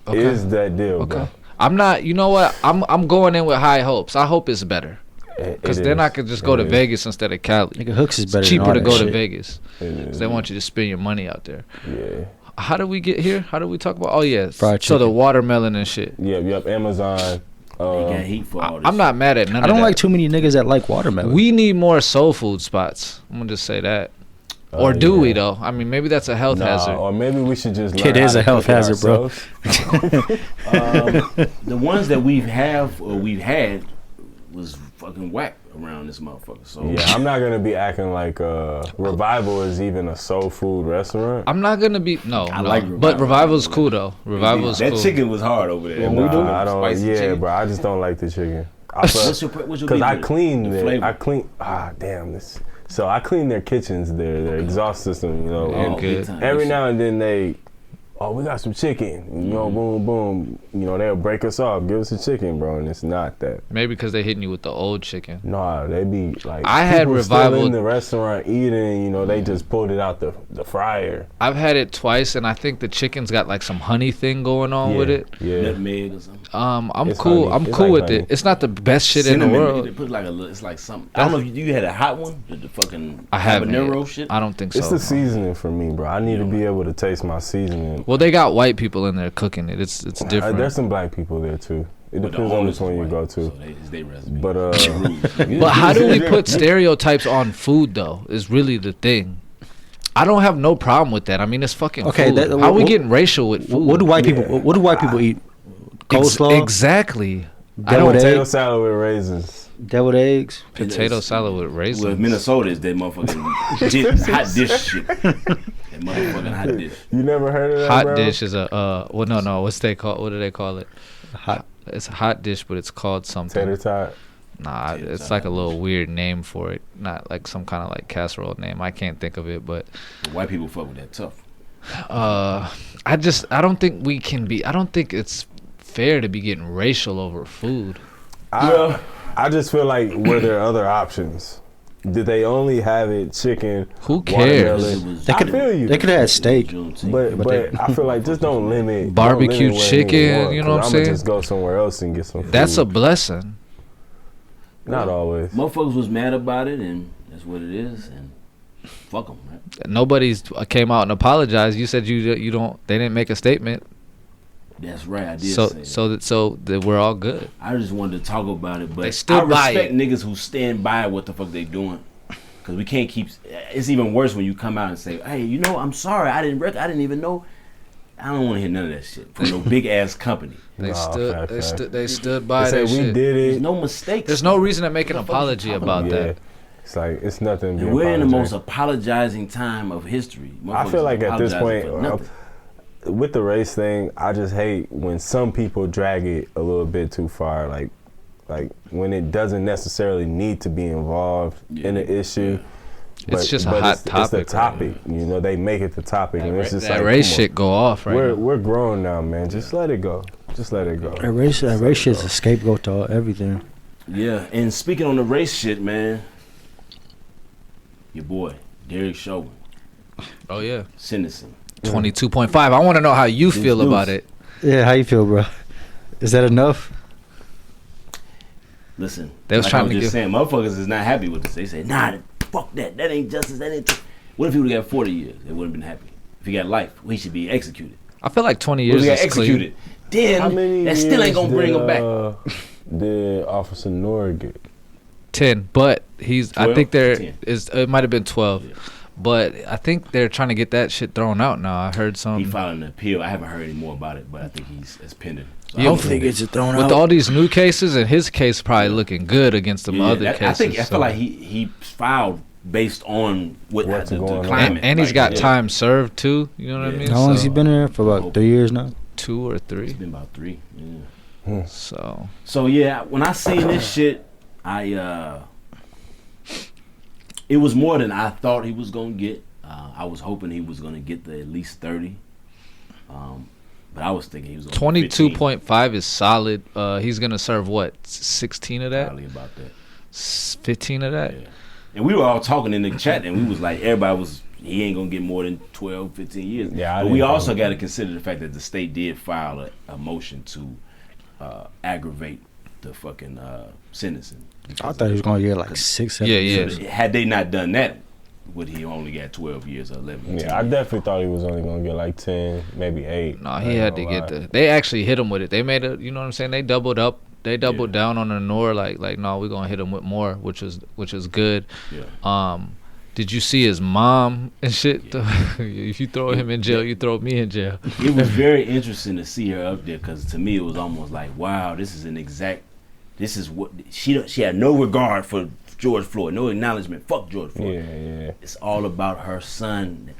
Okay. is that deal, Okay. bro. I'm not. You know what? I'm going in with high hopes. I hope it's better, because then I could just go to Vegas instead of Cali. Nigga, Hooks is better. It's than cheaper all to that go to shit. Vegas. It 'Cause they want you to spend your money out there. Yeah. How did we get here? How did we talk about? Oh yeah, Fried so the chicken. watermelon and shit. Yep. Amazon. They got heat for all this. I'm not mad at none I of don't that. like too many niggas that like watermelon. We need more soul food spots. I'm gonna just say that. Or do we though? I mean, maybe that's a health hazard. Or maybe we should just Kid learn is how a to health cook it hazard, bro. ourselves. The ones that we've had was fucking whack around this motherfucker. So Yeah, I'm not gonna be acting like Revival is even a soul food restaurant. I'm not gonna be no. I no. like but Revival. Revival's cool though. Revival's that cool. chicken was hard over there. Nah, I don't. Spicy Yeah, chicken. bro. I just don't like the chicken. What's your Because beef I with it? cleaned The it. flavor. I clean. Damn this. So I clean their kitchens, their exhaust system. You know, Yeah, and good. big time. every now and then we got some chicken. You know, boom, boom. You know, they'll break us off, give us a chicken, bro, and it's not that. Maybe because they hitting you with the old chicken. Nah, they be like. I had people still Revival- in the restaurant eating. You know, they just pulled it out the fryer. I've had it twice, and I think the chicken's got like some honey thing going on with it. Yeah. Nutmeg or something. I'm It's cool. honey. I'm It's cool like with honey. it. It's not the best shit Cinnamon, in the They world. put like it's like something. I don't know if you had a hot one. The fucking I haven't. habanero yet. shit. I don't think It's so. the seasoning for me, bro. I need to be able to taste my seasoning. Well, they got white people in there cooking it. It's different. There's some black people there too. It But the depends on owners which one is you white, go to. So it's their recipe. But But how do we put stereotypes on food though? Is really the thing. I don't have no problem with that. I mean, it's fucking Okay, food. that- How we what- getting racial with food? What do white people? Yeah. What do white people eat? Coleslaw, Exactly. I deviled don't potato eggs, salad with raisins. deviled eggs. potato salad with raisins. Well, Minnesota is that motherfucking hot dish shit. That motherfucking hot dish. You never heard of that, Hot bro? dish is a well no what's they call what do they call it? Hot. It's a hot dish, but it's called something. Tater tot. Nah, Tater it's tot like a hot little dish. weird name for it. Not like some kind of like casserole name. I can't think of it, but White people fuck with that tough. I don't think we can be. I don't think it's fair to be getting racial over food. I just feel like were there other options? Did they only have it chicken? Who cares? watermelon? They I could feel you. they could have had steak. But I feel like just don't limit Barbecue don't limit what a nigga chicken, want, you know what I'm 'cause saying? I'ma just go somewhere else and get some food. That's a blessing. Not always. Motherfuckers was mad about it, and that's what it is. And fuck them, right? Nobody's came out and apologized. You said you don't. They didn't make a statement. That's right. I did say that. So that we're all good. I just wanted to talk about it, but They stood I by respect it. niggas who stand by what the fuck they doing. Cause we can't keep. It's even worse when you come out and say, "Hey, you know, I'm sorry. I didn't even know." I don't want to hear none of that shit from no big ass company. They Nah, stood. fact, They fact. stood. They stood They by said that we shit. did There's it. no mistakes. There's no reason to make an What the fuck you apology talking about Yeah. that. It's like it's nothing. And we're in the most apologizing time of history. I feel like at this Motherfuckers point, apologizing for nothing. with the race thing, I just hate when some people drag it a little bit too far. Like when it doesn't necessarily need to be involved in the issue. It's just a hot topic. It's the topic. You know, they make it the topic, and it's just That like race come on. shit go off right now. We're grown now, man. Just let it go. Just let it go. That race shit is a scapegoat to everything. Yeah, and speaking on the race shit, man, your boy Derek Chauvin Oh yeah. sentencing. 22.5. I want to know how you feel Deuce. about it. Yeah, how you feel, bro? Is that enough? Listen, They was like trying I to was just give- saying, motherfuckers is not happy with this. They say, nah, fuck that. That ain't justice. That ain't. What if he would have got 40 years? They wouldn't have been happy. If he got life, well, he should be executed. I feel like 20 What if years he is got clear. executed? Then that still ain't gonna bring him back. Did Officer Nor get? 10, but he's. 12? I think there 10. is. It might have been 12, Yeah. but I think they're trying to get that shit thrown out now. I heard some. He filed an appeal. I haven't heard any more about it, but I think it's pending. So Yeah, I I don't think it's thrown with all these new cases, and his case probably looking good against the other cases. I feel like he filed based on What's the going on. climate. and he's Like, got yeah. time served too. You know what I Yeah. mean? How long has he So, been there? For about 3 years now. 2 or It's 3. been about 3. Yeah. So So yeah, when I seen this shit, it was more than I thought he was gonna get. I was hoping he was gonna get the at least 30. But I was thinking he was gonna get 15, 22.5 is solid. He's gonna serve what? 16 of that? probably about that. 15 of that? Yeah. And we were all talking in the chat, and we was like, everybody was, he ain't gonna get more than 12, 15 years. Yeah, I but we didn't also think- got to consider the fact that the state did file a motion to aggravate the fucking sentencing. I thought he was gonna get like 6, 7. Yeah, yeah. So had they not done that, would he only got 12 years or 11? Yeah, I definitely thought he was only gonna get like 10, maybe 8. No, he had to get the. They actually hit him with it. They made it. You know what I'm saying? They doubled up. They doubled down on the Nor. Like no, we're gonna hit him with more, which is good. Yeah. Did you see his mom and shit? If you throw him in jail, you throw me in jail. It was very interesting to see her up there because to me it was almost like, wow, this is what she had no regard for George Floyd, no acknowledgement. Fuck George Floyd. Yeah. It's all about her son.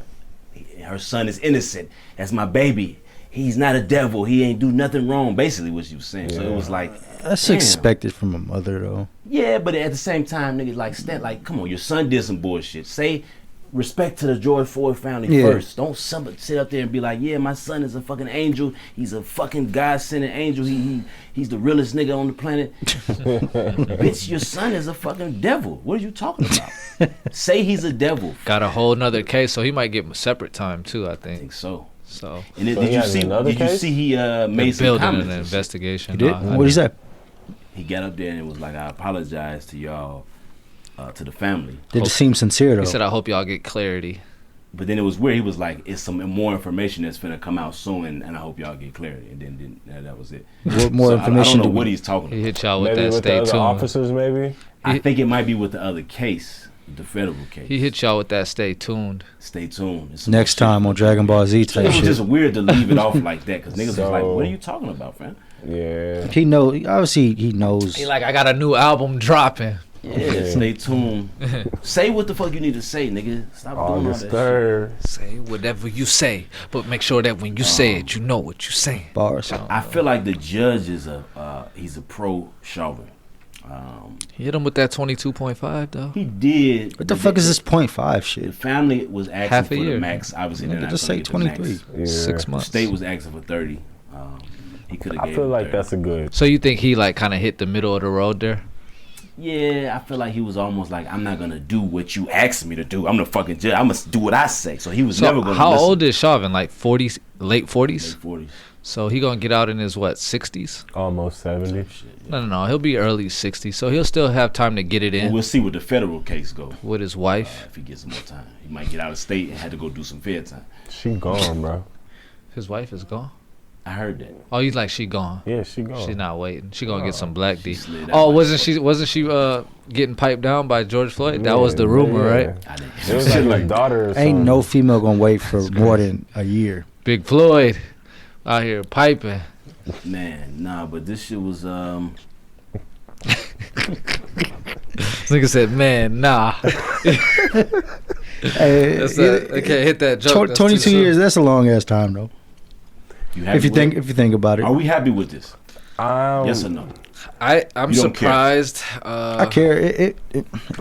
Her son is innocent. That's my baby. He's not a devil. He ain't do nothing wrong. Basically, what she was saying. So it was like, That's damn. expected from a mother, though. Yeah, but at the same time, niggas like come on, your son did some bullshit. Say respect to the George Floyd family Yeah. first. Don't sit up there and be like, yeah, my son is a fucking angel. He's a fucking God-sent angel. He's the realest nigga on the planet. Bitch, your son is a fucking devil. What are you talking about? Say he's a devil. Got a whole nother case, so he might get separate time too. I I think think so. so. And then, So he did you has see? another Did you case? see he They're made some building comments? an and shit? investigation. He did? No, I What is didn't. that? He got up there and it was like, I apologize to y'all, to the family. Did it seem sincere, though? He said, "I hope y'all get clarity." But then it was weird. He was like, "It's some more information that's finna come out soon, and I hope y'all get clarity." And then that was it. What more So information I don't do know we- what he's talking He about. hit y'all with Maybe that. with the Stay other tuned. officers, maybe. I think it might be with the other case, the federal case. He hit y'all with that. Stay tuned. Stay tuned. It's some Next more shit. time on Dragon Ball Z So it type was shit. just weird to leave it off like that because niggas was like, So- "What are you talking about, fam?" Yeah. He obviously he knows. He like, I got a new album dropping. Yeah, stay tuned. Say what the fuck you need to say, nigga. Stop doing all that August shit. 3rd. Say whatever you say, but make sure that when you say it, you know what you're saying. Bars. I feel like the judge is he's a pro Chauvin. He hit him with that 22.5 though. He did. What the fuck is this 0.5 The shit? family was asking Half a for year. the max. Obviously, they're Nigga, not just gonna say get the max. 23. Yeah. 6 The months. state was asking for 30. He could have. I feel like that's a good. So you think he like kind of hit the middle of the road there? Yeah, I feel like he was almost like, I'm not gonna do what you asked me to do. I'm the fucking judge. I'm gonna do what I say. So he was So never gonna. how listen. old is Chauvin? Like 40s, late 40s? Late 40s. So he gonna get out in his what 60s? Almost 70. No. He'll be early 60s. So he'll still have time to get it Well, in we'll see what the federal case go. with his wife. If he gets some more time, he might get out of state and had to go do some fair time. She gone, bro. His wife is gone. I heard that. Oh, he's like she gone. Yeah, she gone. She's not waiting. She gonna get some black D. slid out Oh, like wasn't she getting piped down by George Floyd? That was the rumor, right? I didn't. It was like his daughter or something. Ain't no female gonna wait for more than a year. Big Floyd out here piping. Man, nah, but this shit was This nigga said, "Man, nah." Hey, That's I can't hit that joke. That's too 22 soon. years, that's a long ass time though. you happy If you with it? think about it. Are we happy with this? I'm, Yes or no? I'm You don't care. surprised. I care.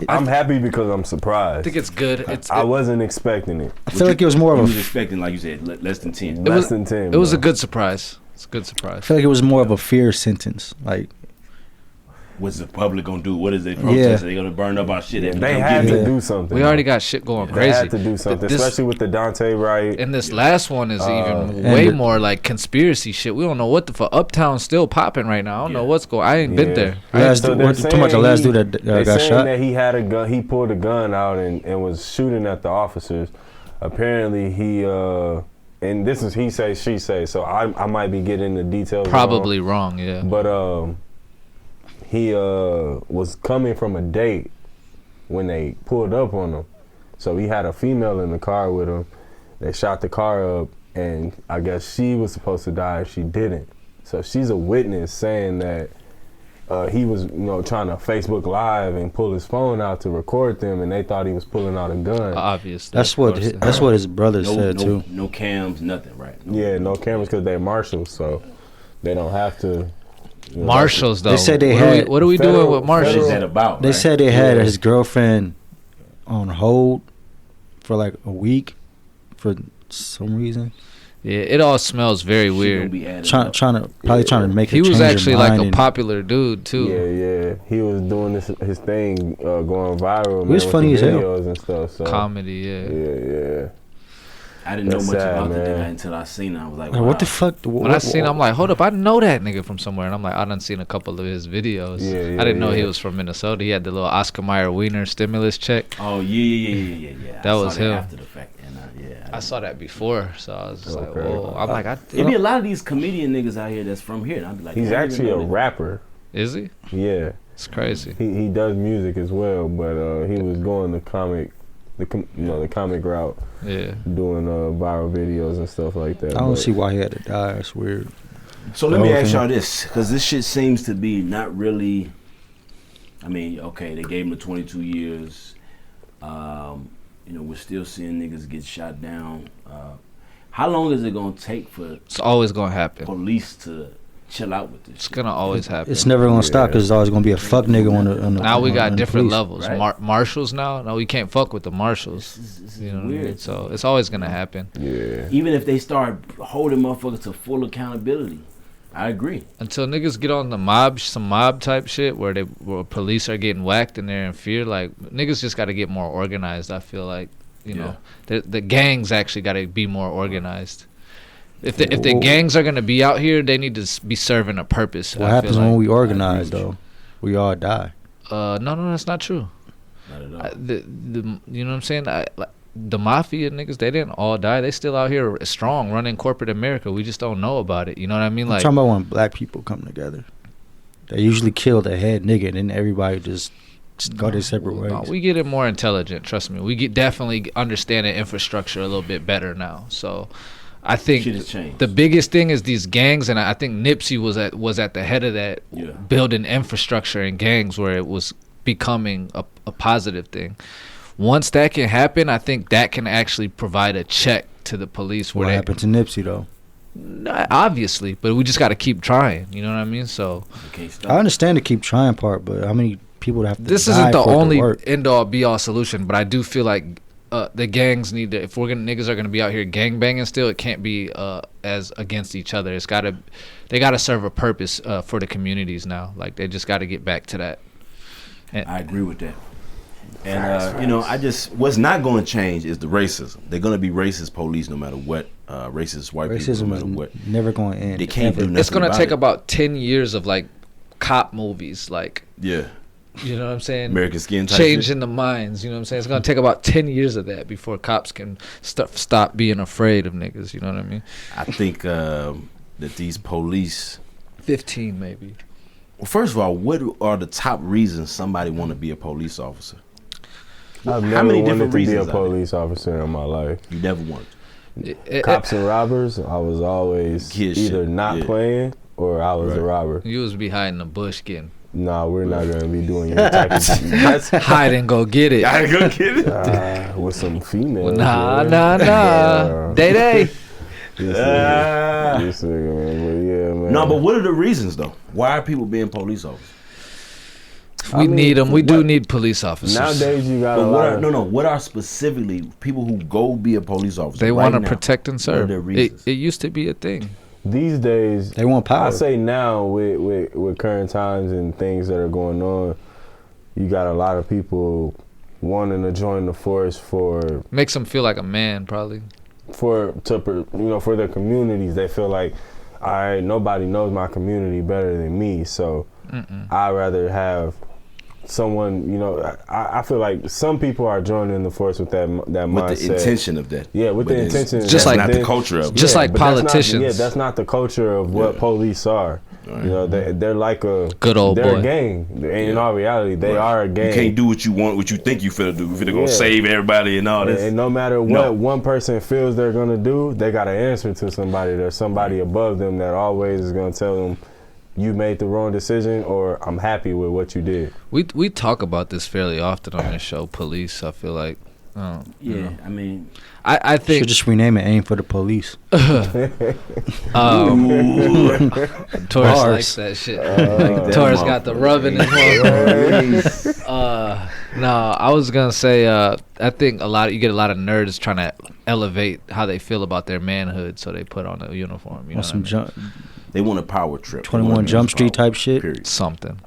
I'm happy because I'm I surprised. think it's good. It's I wasn't expecting it. I feel like it was more You of was a. expecting, like you said, less than 10. Less than 10. it was a bro. good surprise. It's a good I surprise. feel like it was more of a fear sentence. Like What's the public gonna do? What is they protest? Are they gonna burn up our shit? Yeah, If we they don't had get to it? do something. We already got shit going They crazy. had to do something, This- especially with the Dante riot. And this last one is even and way the- more like conspiracy shit. We don't know what the fuck. Uptown's still popping right now. I don't know Yeah. what's going. I ain't been Yeah. there. last So dude, they're what, talking about the saying last he- dude that They're got saying shot. that he had a gun. He pulled a gun out and was shooting at the officers. Apparently, he and this is he say she say. So I might be getting the details Probably wrong. Yeah. wrong. But he was coming from a date when they pulled up on him. So he had a female in the car with him. They shot the car up, and I guess she was supposed to die. She didn't. So she's a witness saying that he was, trying to Facebook Live and pull his phone out to record them, and they thought he was pulling out a gun. Obviously. That's of what course. that's what his brother said too. No cams, nothing, right? Yeah, no cameras because they're marshals, so they don't have to. Marshals though. They said they what had- What are we Federal- doing with What is marshals? that about? They right? said they had Yeah. his girlfriend on hold for like a week for some reason. Yeah, it all smells very Shit gonna weird. be added Trying up. to probably make her He was change her actually like mind a and- popular dude too. Yeah. He was doing his thing, going viral. He was man, with funny the as hell. videos and stuff. So Comedy, yeah. yeah. I didn't know That's much sad, about the man. guy until I seen it. I was like, Like, wow. what the fuck? When I seen, I'm like, hold up, I know that nigga from somewhere, and I'm like, I done seen a couple of his videos. Yeah, I didn't know he yeah. was from Minnesota. He had the little Oscar Mayer Wiener stimulus check. Oh yeah. That I was saw him. after the fact, and I saw that before, so I was just like, Okay. whoa. I'm like, It be a lot of these comedian niggas out here that's from here. And I'd be like, He's I didn't actually know a that. rapper. is he? Yeah, It's crazy. he does music as well, but he was going the comic route, Yeah. doing viral videos and stuff like that. I don't but- see why he had to die. That's weird. So let me Okay. ask y'all this, because this shit seems to be not really. I mean, okay, they gave him the 22 years. We're still seeing niggas get shot down. How long is it gonna take for It's always gonna happen. police to chill out with this? It's shit? gonna always happen. It's never gonna stop Yeah. because there's always gonna be a fuck nigga on the. Now we got on the different police. levels. right? Marshals now. No, we can't fuck with the marshals. This is You know what I weird. mean? So it's always gonna happen Yeah. Even if they start holding motherfuckers to full accountability, I agree. until niggas get on the some mob type shit where police are getting whacked and they're in fear. Like niggas just got to get more organized. I feel like know the gangs actually got to be more organized. If the gangs are gonna be out here, they need to be serving a purpose. What I happens feel when like. we organize with you. though? We all die. No, that's not true. Not at all. You know what I'm saying? The mafia niggas, they didn't all die. They still out here strong, running corporate America. We just don't know about it. You know what I mean? I'm Like, talking about when black people come together. They usually kill the head nigga, and then everybody just go their separate ways. no, we get it more intelligent. Trust me, we definitely understand the infrastructure a little bit better now. So, I think Shit has changed. the biggest thing is these gangs, and I think Nipsey was at the head of that, Yeah. building infrastructure and gangs where it was becoming a positive thing. Once that can happen, I think that can actually provide a check to the police. What happened to Nipsey though? Obviously, but we just got to keep trying. You know what I mean? So You can't stop. I understand the keep trying part, but how many people have to this die isn't the for it to only work? end all be all solution, but I do feel like the gangs need to. If niggas are gonna be out here gang banging still, it can't be as against each other. They gotta serve a purpose for the communities now. Like they just gotta get back to that. I agree with that. And you know, what's not going to change is the racism. They're going to be racist police no matter what. Racist white people Racism no is matter what. never going to end. They can't do ever. nothing. It's gonna about take it. about 10 years of like cop movies, like Yeah, you know what I'm saying. American Skin type Changing the minds, you know what I'm saying. It's gonna take about 10 years of that before cops can stop being afraid of niggas. You know what I mean? I think that these police. 15 maybe. Well, first of all, what are the top reasons somebody want to be a police officer? I've How never many wanted different to be reasons a are there? police officer in my life. You never wanted. Cops and robbers, I was always Kid either shit, not yeah. playing or I was a Right. robber. You was be hiding the bush getting Nah, we're not gonna be doing your type of that's hide and go get it. I go get it. with some females. Nah. Yeah. Day. This Ah. nigga, man. But yeah, man. No, but what are the reasons though? Why are people being police officers? We I mean, need them. We do what- need police officers. nowadays you got a But lot of, what are specifically people who go be a police officer? They right want to now? protect and serve. their It reasons? used to be a thing. these days. They want power. I say now with current times and things that are going on, you got a lot of people wanting to join the force for Makes them feel like a man, probably. for their communities. They feel like, all right, nobody knows my community better than me, so I'd rather have someone. I feel like some people are joining the force with that with mindset. the intention of that. Yeah, with But the it's intention. Just that's like not then- the culture of it. Just like but that's not- politicians. that's not the culture of what Yeah. police are. They're like a Good old they're boy. a gang. And in Yeah. all reality, they Right. are a gang. You can't do what you want, what you think you finna do. You finna go Yeah. save everybody and all And, this. and no matter what No. one person feels they're gonna do, they gotta answer to somebody. There's somebody above them that always is gonna tell them, you made the wrong decision, or I'm happy with what you did. We talk about this fairly often on this show. Police. I feel like. You know. I mean, I Should think just rename it "Aim for the Police." Taurus Bars. likes that shit. that Taurus got the rubbing in his motherfucker. No, I was gonna say I think you get a lot of nerds trying to elevate how they feel about their manhood, so they put on a uniform. You know On some what I mean? They want a power trip. They 21 want Jump to Street power, type shit. Period. Something.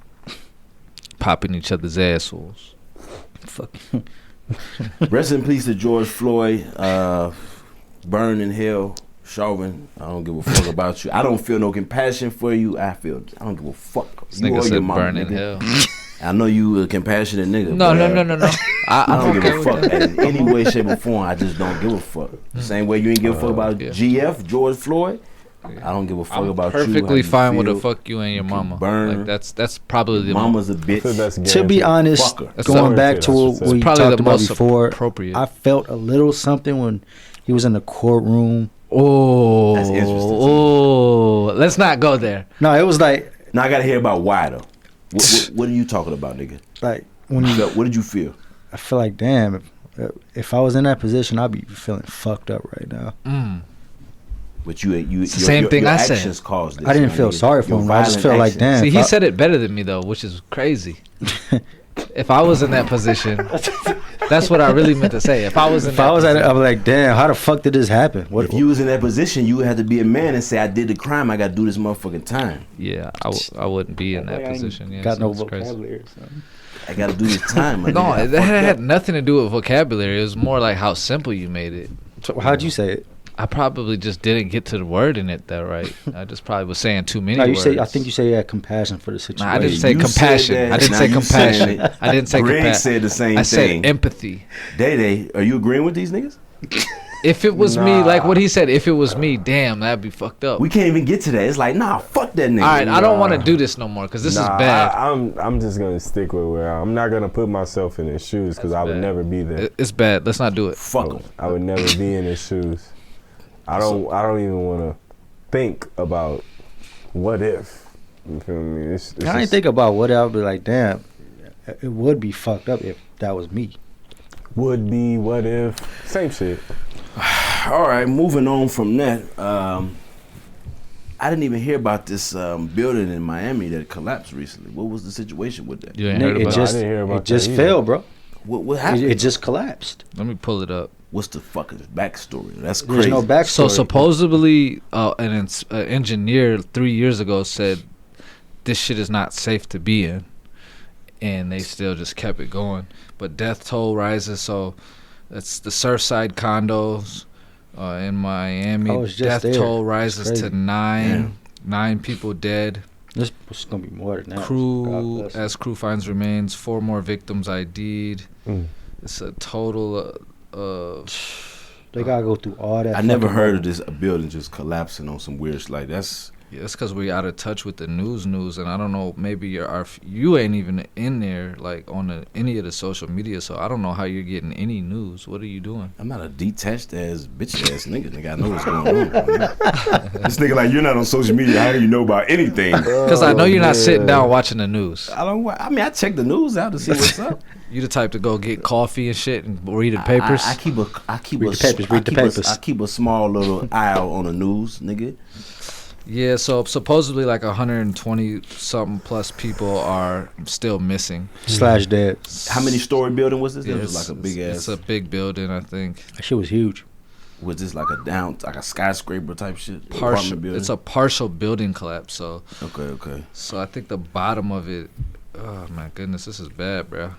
Popping each other's assholes. Fuck. Rest in peace to George Floyd. Burn in hell. Chauvin, I don't give a fuck about you. I don't feel no compassion for you. I don't give a fuck. This You nigga or your said mama, burn in nigga. hell. I know you a compassionate nigga. No. but, I don't give okay a with fuck that. in any way, shape, or form. I just don't give a fuck. The same way you ain't give a fuck about yeah. GF, George Floyd. I don't give a fuck I'm about you. how perfectly you fine with feel. a fuck you and your can mama. burn. Like that's probably the Mama's a I feel bitch. that's To be guaranteed. honest, Fucker. That's going the- back to I should what say. we Probably talked the about most before, appropriate. I felt a little something when he was in the courtroom. Oh, That's interesting, too. oh, let's not go there. No, it was like Now I gotta hear about why though. What are you talking about, nigga? when you. What did you feel? I feel like damn, if I was in that position, I'd be feeling fucked up right now. But you It's the same thing your I said. actions caused this. I didn't my feel nigga. sorry for Your him. I just violent felt like actions. damn. See, if he I- said it better than me though, which is crazy. If I was in that position, that's what I really meant to say. If I was in If that I was at it, position, I was like, damn, how the fuck did this happen? What? If you was in that position, you would have to be a man and say, "I did the crime. I got to do this motherfucking time. yeah, I wouldn't be in that position. Yeah, got so no it's crazy. vocabulary. Or something. I got to do this time." my No, nigga. I that fucked had up. nothing to do with vocabulary. It was more like how simple you made it. So how'd you say it? I probably just didn't get to the word in it that right. I just probably was saying too many No, you words. say. I think you say you had compassion for the situation. Nah, I didn't say You said compassion. that, I didn't now say you saying compassion. it. I didn't say Greg compassion. said the same I thing. said empathy. Day, are you agreeing with these niggas? If it was me, Nah. like what he said, if it was me, damn, that'd be fucked up. We can't even get to that. It's like, nah, fuck that nigga. All right, I don't want to Nah. do this no more because this is Nah, bad. I'm just gonna stick with where I'm not gonna put myself in his shoes because I would bad. never be there. It's bad. Let's not do it. Fuck him. I would never be in his shoes. I don't even want to think about what if. You feel me? It's I didn't just- think about what I'd be like. Damn, it would be fucked up if that was me. would be, what if, same shit. All right, moving on from that. I didn't even hear about this building in Miami that collapsed recently. What was the situation with that? You ain't heard Nigga, about I it? didn't hear about it just that either. fell, bro. What happened? It just collapsed. Let me pull it up. What's the fucking backstory? That's There's crazy. no backstory. So supposedly, an engineer 3 years ago said this shit is not safe to be in, and they still just kept it going. But death toll rises, so that's the Surfside condos in Miami. I was just Death there. toll It's rises to crazy. 9 people dead. This was gonna be more than that. God Crew bless. as crew finds remains, 4 more victims ID'd. Mm. It's a total of They gotta go through all that. I never fucking heard of money. this a building just collapsing on some weird shit. Like that's yeah, it's because we out of touch with the news, and I don't know. Maybe you ain't even in there like on any of the social media, so I don't know how you're getting any news. What are you doing? I'm not a detached ass bitch ass nigga. Nigga, I know what's going on. This nigga like you're not on social media. How do you know about anything? Because I know you're not sitting man. down watching the news. I don't. I mean, I check the news out to see what's up. You the type to go get coffee and shit and read the papers. I keep a Read the papers, read the papers. I keep a small little aisle on the news, nigga. Yeah, so supposedly like 120 something plus people are still missing. Slash dead. How many story building was this? Yeah, It was like a big It's ass. a big building, I think. That shit was huge. Was this like a skyscraper type shit? Partial. Apartment building? It's a partial building collapse. Okay. So I think the bottom of it. Oh my goodness, this is bad, bro.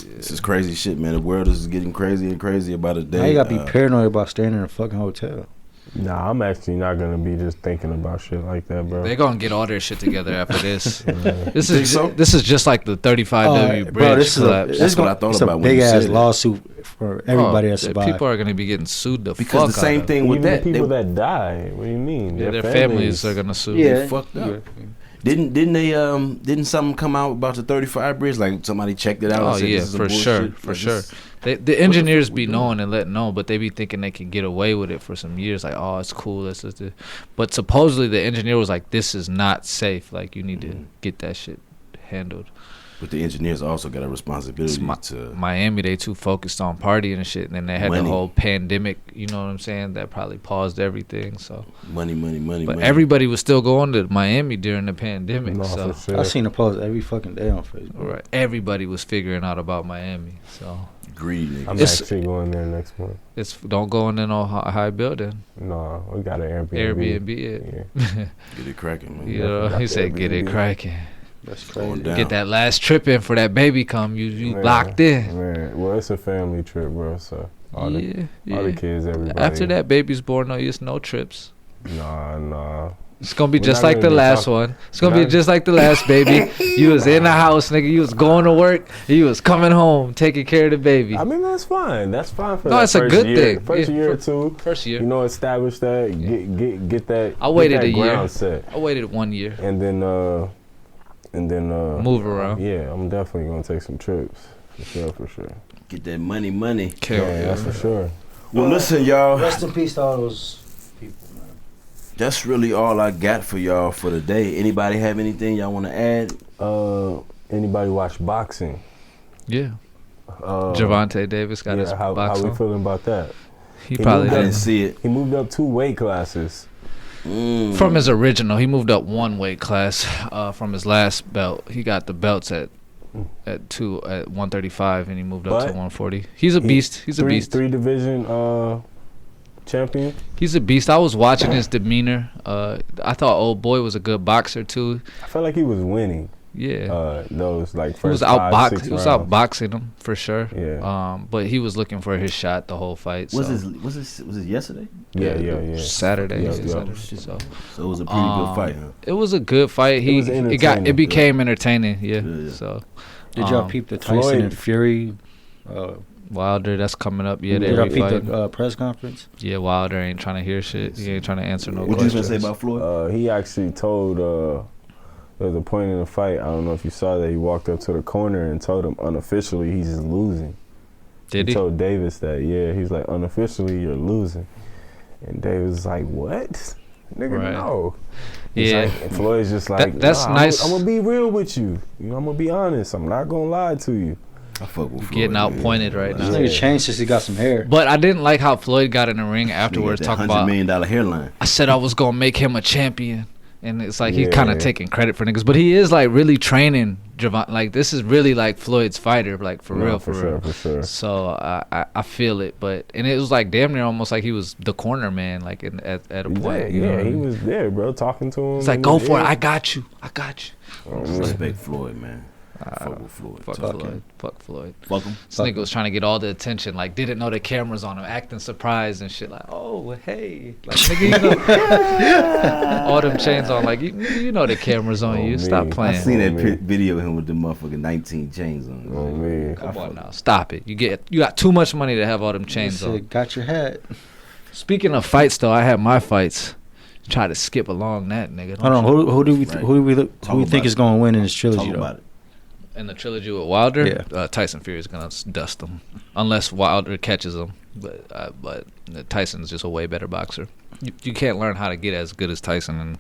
Yeah. This is crazy shit, man. The world is getting crazy and crazy about a day. Now you gotta be paranoid about staying in a fucking hotel. Nah, I'm actually not gonna be just thinking about shit like that, bro. They're gonna get all their shit together after this. Yeah. This Think is so? this is just like the 35W bridge bro, this is collapse. That's what I thought it's about a when you big ass said it. lawsuit for everybody that the survived. people are gonna be getting sued the Because fuck the same out thing with Even that. the people they, that die. What do you mean? Yeah, their families are gonna sue. Yeah. fucked up. Didn't something come out about the 35 bridge? Like somebody checked it out. Oh and said, yeah, this is some for sure, bullshit? for Like, sure. this- The engineers fuck be we knowing and letting know, but they be thinking they can get away with it for some years. Like, oh, it's cool. This. But supposedly the engineer was like, this is not safe. Like, you need to get that shit handled. But the engineers also got a responsibility It's to. Miami, they too focused on partying and shit, and then they had Money. the whole pandemic. You know what I'm saying? That probably paused everything. So, Money. but money. everybody was still going to Miami during the pandemic. No, So, for sure. I seen a post every fucking day on Facebook. right, everybody was figuring out about Miami. So Greedy niggas. I'm It's- actually going there next month. it's don't go in no high building. No, we got an Airbnb it. Yeah. Get it cracking, man. You know, got he the said, "Get it Airbnb. cracking. That's Going crazy. down. Get that last trip in for that baby come. You Man, locked in." Man, well, it's a family trip, bro. So all the kids, everybody. After that baby's born, no, it's no trips. Nah. It's gonna be We're just not like the gonna be last talking- one. It's gonna be not- just like the last baby. You was in the house, nigga. You was going to work. You was coming home, taking care of the baby. I mean, that's fine. That's fine for No, that it's a first good year. thing. First Yeah, year or for- two, First year, you know, establish that, get that. I waited get that a year. ground set, I waited 1 year. and then Move around. Yeah, I'm definitely gonna take some trips for sure. Get that money. Okay, That's for sure. Well, listen, y'all. Rest in peace to all those people, man. That's really all I got for y'all for today. Anybody have anything y'all want to add? Anybody watch boxing? Yeah. Uh, Javante Davis got his how box we on. feeling about that? He probably I moved didn't didn't. see it. He moved up 2 weight classes. From his original, he moved up 1 weight class. From his last belt, he got the belts at 135, and he moved up to But 140. He's a beast. He's a beast. 3 division champion. He's a beast. I was watching his demeanor. I thought old boy was a good boxer too. I felt like he was winning. Yeah. Those like He was first 5, 6 He was rounds. outboxing him for sure. Yeah. But he was looking for his shot the whole fight. Was so. it yesterday? Yeah. Saturday. Yeah, Yeah, yeah. Saturday. Shit. So So it was a pretty good fight, huh? it was a good fight. was entertaining. It became entertaining. Yeah. Yeah. So Did y'all Um, peep the Tyson Floyd- and Fury? Wilder, that's coming up. Yeah, Did Did y'all they peep fight. the press conference? Yeah, Wilder ain't trying to hear shit. He ain't trying to answer no What you questions. gonna say about Floyd? He actually told there was a point in the fight. I don't know if you saw that. He walked up to the corner and told him unofficially he's just losing. Did he? Told Davis that. Yeah, he's like unofficially you're losing, and Davis was like, what? Nigga, Right. no. He's Yeah. like, and Floyd's just like, That's nah, nice. I'm gonna be real with you. You know, I'm gonna be honest. I'm not gonna lie to you. I fuck with Floyd. Getting outpointed right This now. nigga changed since he got some hair. But I didn't like how Floyd got in the ring afterwards. That Talking $100 about, million hairline. I said I was gonna make him a champion, and it's like he's Yeah. kind of taking credit for niggas. But he is like really training Javon. Like this is really like Floyd's fighter, like for No, real, for real. sure. So I feel it, but and it was like damn near almost like he was the corner man, like at a point. you know what I he mean? was there, bro, talking to him. It's like go for it. I got you. I got you. Respect Floyd, man. Fuck with Floyd. Fuck Tough. Floyd. Fuck Floyd. Fuck him. This nigga was trying to get all the attention, like didn't know the cameras on him, acting surprised and shit. Like, oh hey, like nigga, you know, all them chains on. Like you know the cameras on you. Stop me. I playing. seen that man. video of him with the motherfucking 19 chains on. Oh man. Come on now, stop it. You got too much money to have all them chains Said, on. got your hat. Speaking of fights, though, I had my fights. Try to skip along that, nigga. Hold on, who do we Right. who do we look, Talk who we think about is it. going to win in this trilogy? Talk Though? about it. In the trilogy with Wilder, Yeah. Tyson Fury is gonna dust him, unless Wilder catches him. But Tyson's just a way better boxer. You can't learn how to get as good as Tyson in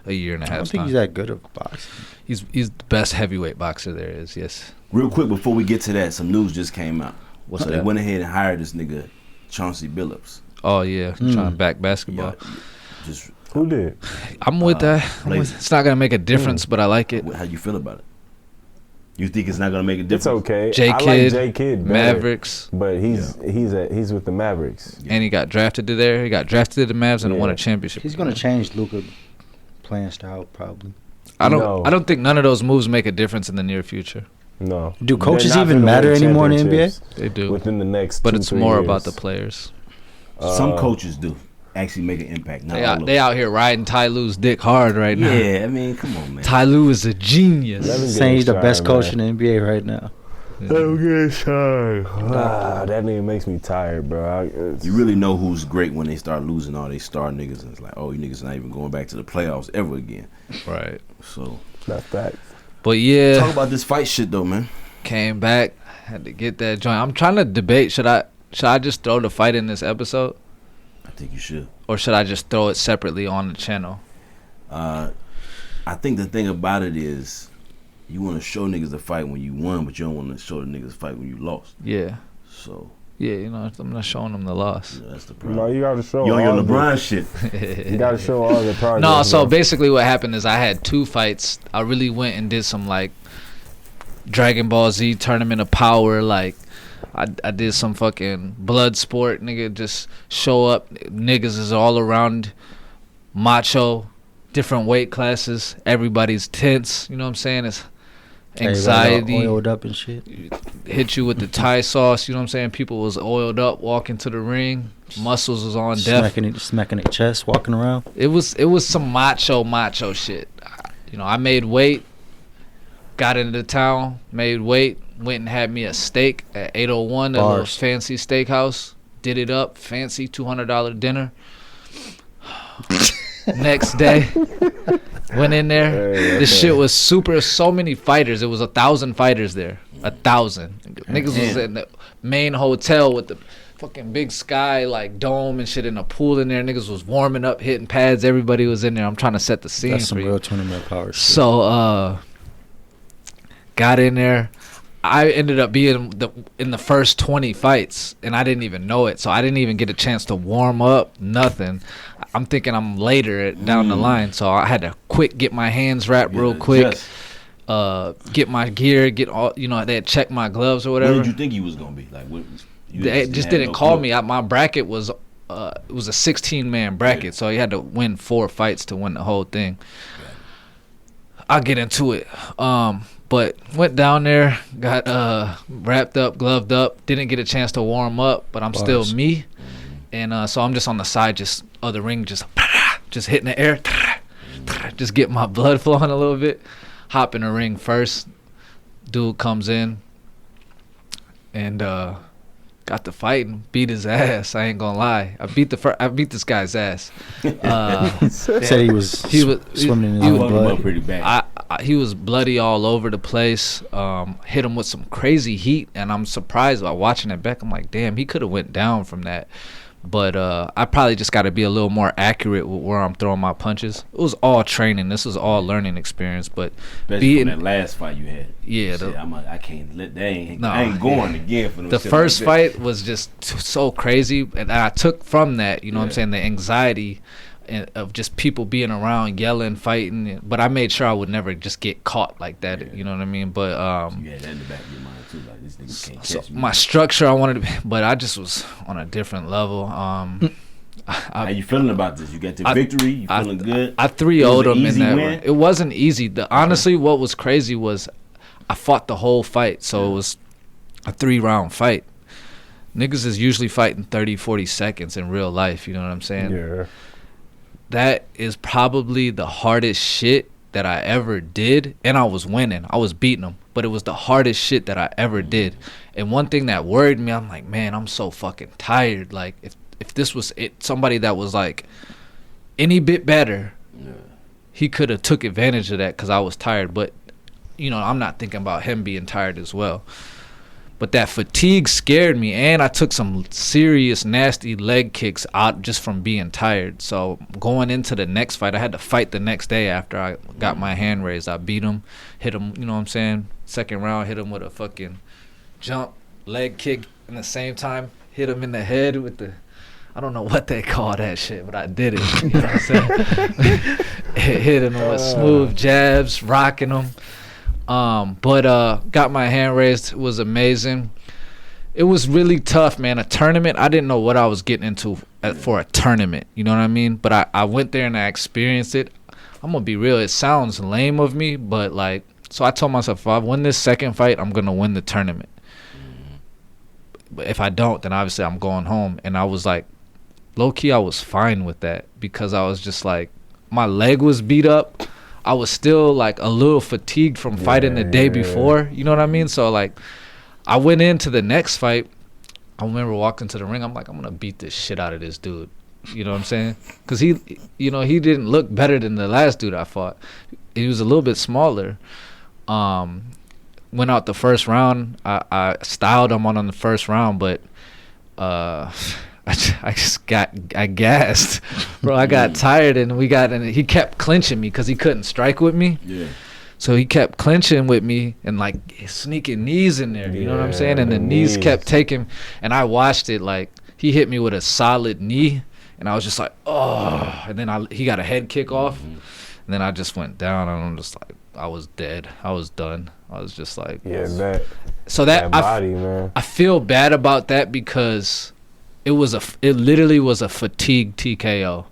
a year and a I don't half think time. he's that good of a boxer. He's the best heavyweight boxer there is. Yes. Real quick before we get to that, some news just came out. What's So that? they went ahead and hired this nigga Chauncey Billups. Oh yeah, trying to back basketball. Yeah, just Who did? I'm with that. Blazers. It's not gonna make a difference, but I like it. how you feel about it? You think it's not gonna make a difference? It's okay. J I like Kid, J Kid better, Mavericks, but he's with the Mavericks. and he got drafted to there. He got drafted to the Mavs and won a Yeah. championship. He's going to change Luka playing style probably. I No. don't think none of those moves make a difference in the near future. No. Do They're coaches not even gonna matter win anymore in the NBA? championships They do, Within the next but 2-3 it's more years. about the players. Some coaches do actually make an impact. Not They all out, of they them. out here riding Ty Lue's dick hard right now. Yeah, I mean, come on, man. Ty Lue is a genius. Let him get Saying he's the his best shine, coach man. in the NBA right now. That nigga makes me tired, bro. You really know who's great when they start losing all they star niggas, and it's like, oh, you niggas not even going back to the playoffs ever again. Right. So That's facts. But yeah, talk about this fight shit though, man. came back, had to get that joint. I'm trying to debate, should I just throw the fight in this episode, I think you should. or should I just throw it separately on the channel? I think the thing about it is, you want to show niggas the fight when you won, but you don't want to show the niggas the fight when you lost. Yeah. So Yeah, you know, I'm not showing them the loss. you know, that's the No, problem. you gotta show You on your all LeBron shit. You gotta show all the progress. No, so bro. basically what happened is I had 2 fights. I really went and did some like Dragon Ball Z Tournament of Power. Like I did some fucking blood sport. Nigga, just show up. Niggas is all around. Macho, different weight classes. Everybody's tense. You know what I'm saying? It's anxiety. Everybody all oiled up and shit. Hit you with the Thai sauce. You know what I'm saying? People was oiled up walking to the ring. Muscles was on death. Smacking their chest, walking around. It was some macho shit. You know, I made weight, got into town, made weight, went and had me a steak at 801, a little Bars. fancy steakhouse. Did it up, fancy $200 dinner. Next day, went in there. Hey, This okay. shit was super. So many fighters. It was 1,000 fighters there. 1,000 niggas was Damn. in the main hotel with the fucking big sky like dome and shit in a pool in there. Niggas was warming up, hitting pads. Everybody was in there. I'm trying to set the scene That's for some you. real tournament power shit. So got in there. I ended up being in the first 20 fights, and I didn't even know it. So I didn't even get a chance to warm up, nothing. I'm thinking I'm later down the line, so I had to get my hands wrapped real quick, get my gear, get all, you know, they had checked my gloves or What whatever. did you think you was gonna be like? What, you They just had didn't no call clue? me. My bracket was it was a 16-man bracket, so you had to win 4 fights to win the whole thing. I'll get into it. But went down there, got wrapped up, gloved up. Didn't get a chance to warm up, but I'm still Bars. me. And so I'm just on the side, just other ring, just hitting the air, just get my blood flowing a little bit. Hop in the ring first. Dude comes in and got to fighting, beat his ass. I ain't gonna lie, I beat this guy's ass. Said he was swimming in I his fucked him up blood. pretty bad. He was bloody all over the place. Hit him with some crazy heat, and I'm surprised by watching it back. I'm like, damn, he could have went down from that. But I probably just got to be a little more accurate with where I'm throwing my punches. It was all training. This was all learning experience. But especially from that last fight you had. Yeah, Shit, I can't let that. No, I ain't going again for no the shit first like fight was just so crazy, and I took from that, you know what I'm saying, the anxiety of just people being around, yelling, fighting. But I made sure I would never just get caught like that. You know what I mean? But so you had that in the back of your mind too, like this nigga can't catch me. My structure, I wanted to be, but I just was on a different level. How you feeling about this? You got the victory. You feeling good? I 3-0'd him in that win? one. It wasn't easy. Honestly, what was crazy was I fought the whole fight, so it was a 3-round fight. Niggas is usually fighting 30, 40 seconds in real life. You know what I'm saying? Yeah. That is probably the hardest shit that I ever did, and I was winning. I was beating them, but it was the hardest shit that I ever did. And one thing that worried me, I'm like, man, I'm so fucking tired. Like, if this was somebody that was like any bit better, he could have took advantage of that because I was tired. But, you know, I'm not thinking about him being tired as well. But that fatigue scared me, and I took some serious, nasty leg kicks out just from being tired. So going into the next fight, I had to fight the next day after I got my hand raised. I beat him, hit him, you know what I'm saying? Second round, hit him with a fucking jump leg kick. In the same time, hit him in the head with the, I don't know what they call that shit, but I did it. You know what I'm saying? Hitting him with smooth jabs, rocking him. But got my hand raised. It was amazing. It was really tough, man. A tournament, I didn't know what I was getting into for a tournament. You know what I mean? But I went there and I experienced it. I'm going to be real. It sounds lame of me, but like, so I told myself, if I win this second fight, I'm going to win the tournament. But if I don't, then obviously I'm going home. And I was like, low-key, I was fine with that because I was just like, my leg was beat up. I was still like a little fatigued from fighting the day before. You know what I mean? So like, I went into the next fight. I remember walking to the ring. I'm like, I'm gonna beat this shit out of this dude. You know what I'm saying? Because he didn't look better than the last dude I fought. He was a little bit smaller. Went out the first round. I styled him on the first round, but I gassed, bro. I got tired, and he kept clinching me because he couldn't strike with me. Yeah. So he kept clinching with me and like sneaking knees in there. You know what I'm saying? And the knees kept taking, and I watched it. Like he hit me with a solid knee, and I was just like, oh. And then he got a head kick off, and then I just went down, and I'm just like, I was dead. I was done. I was just like, that body, man. I feel bad about that because it literally was a fatigue TKO.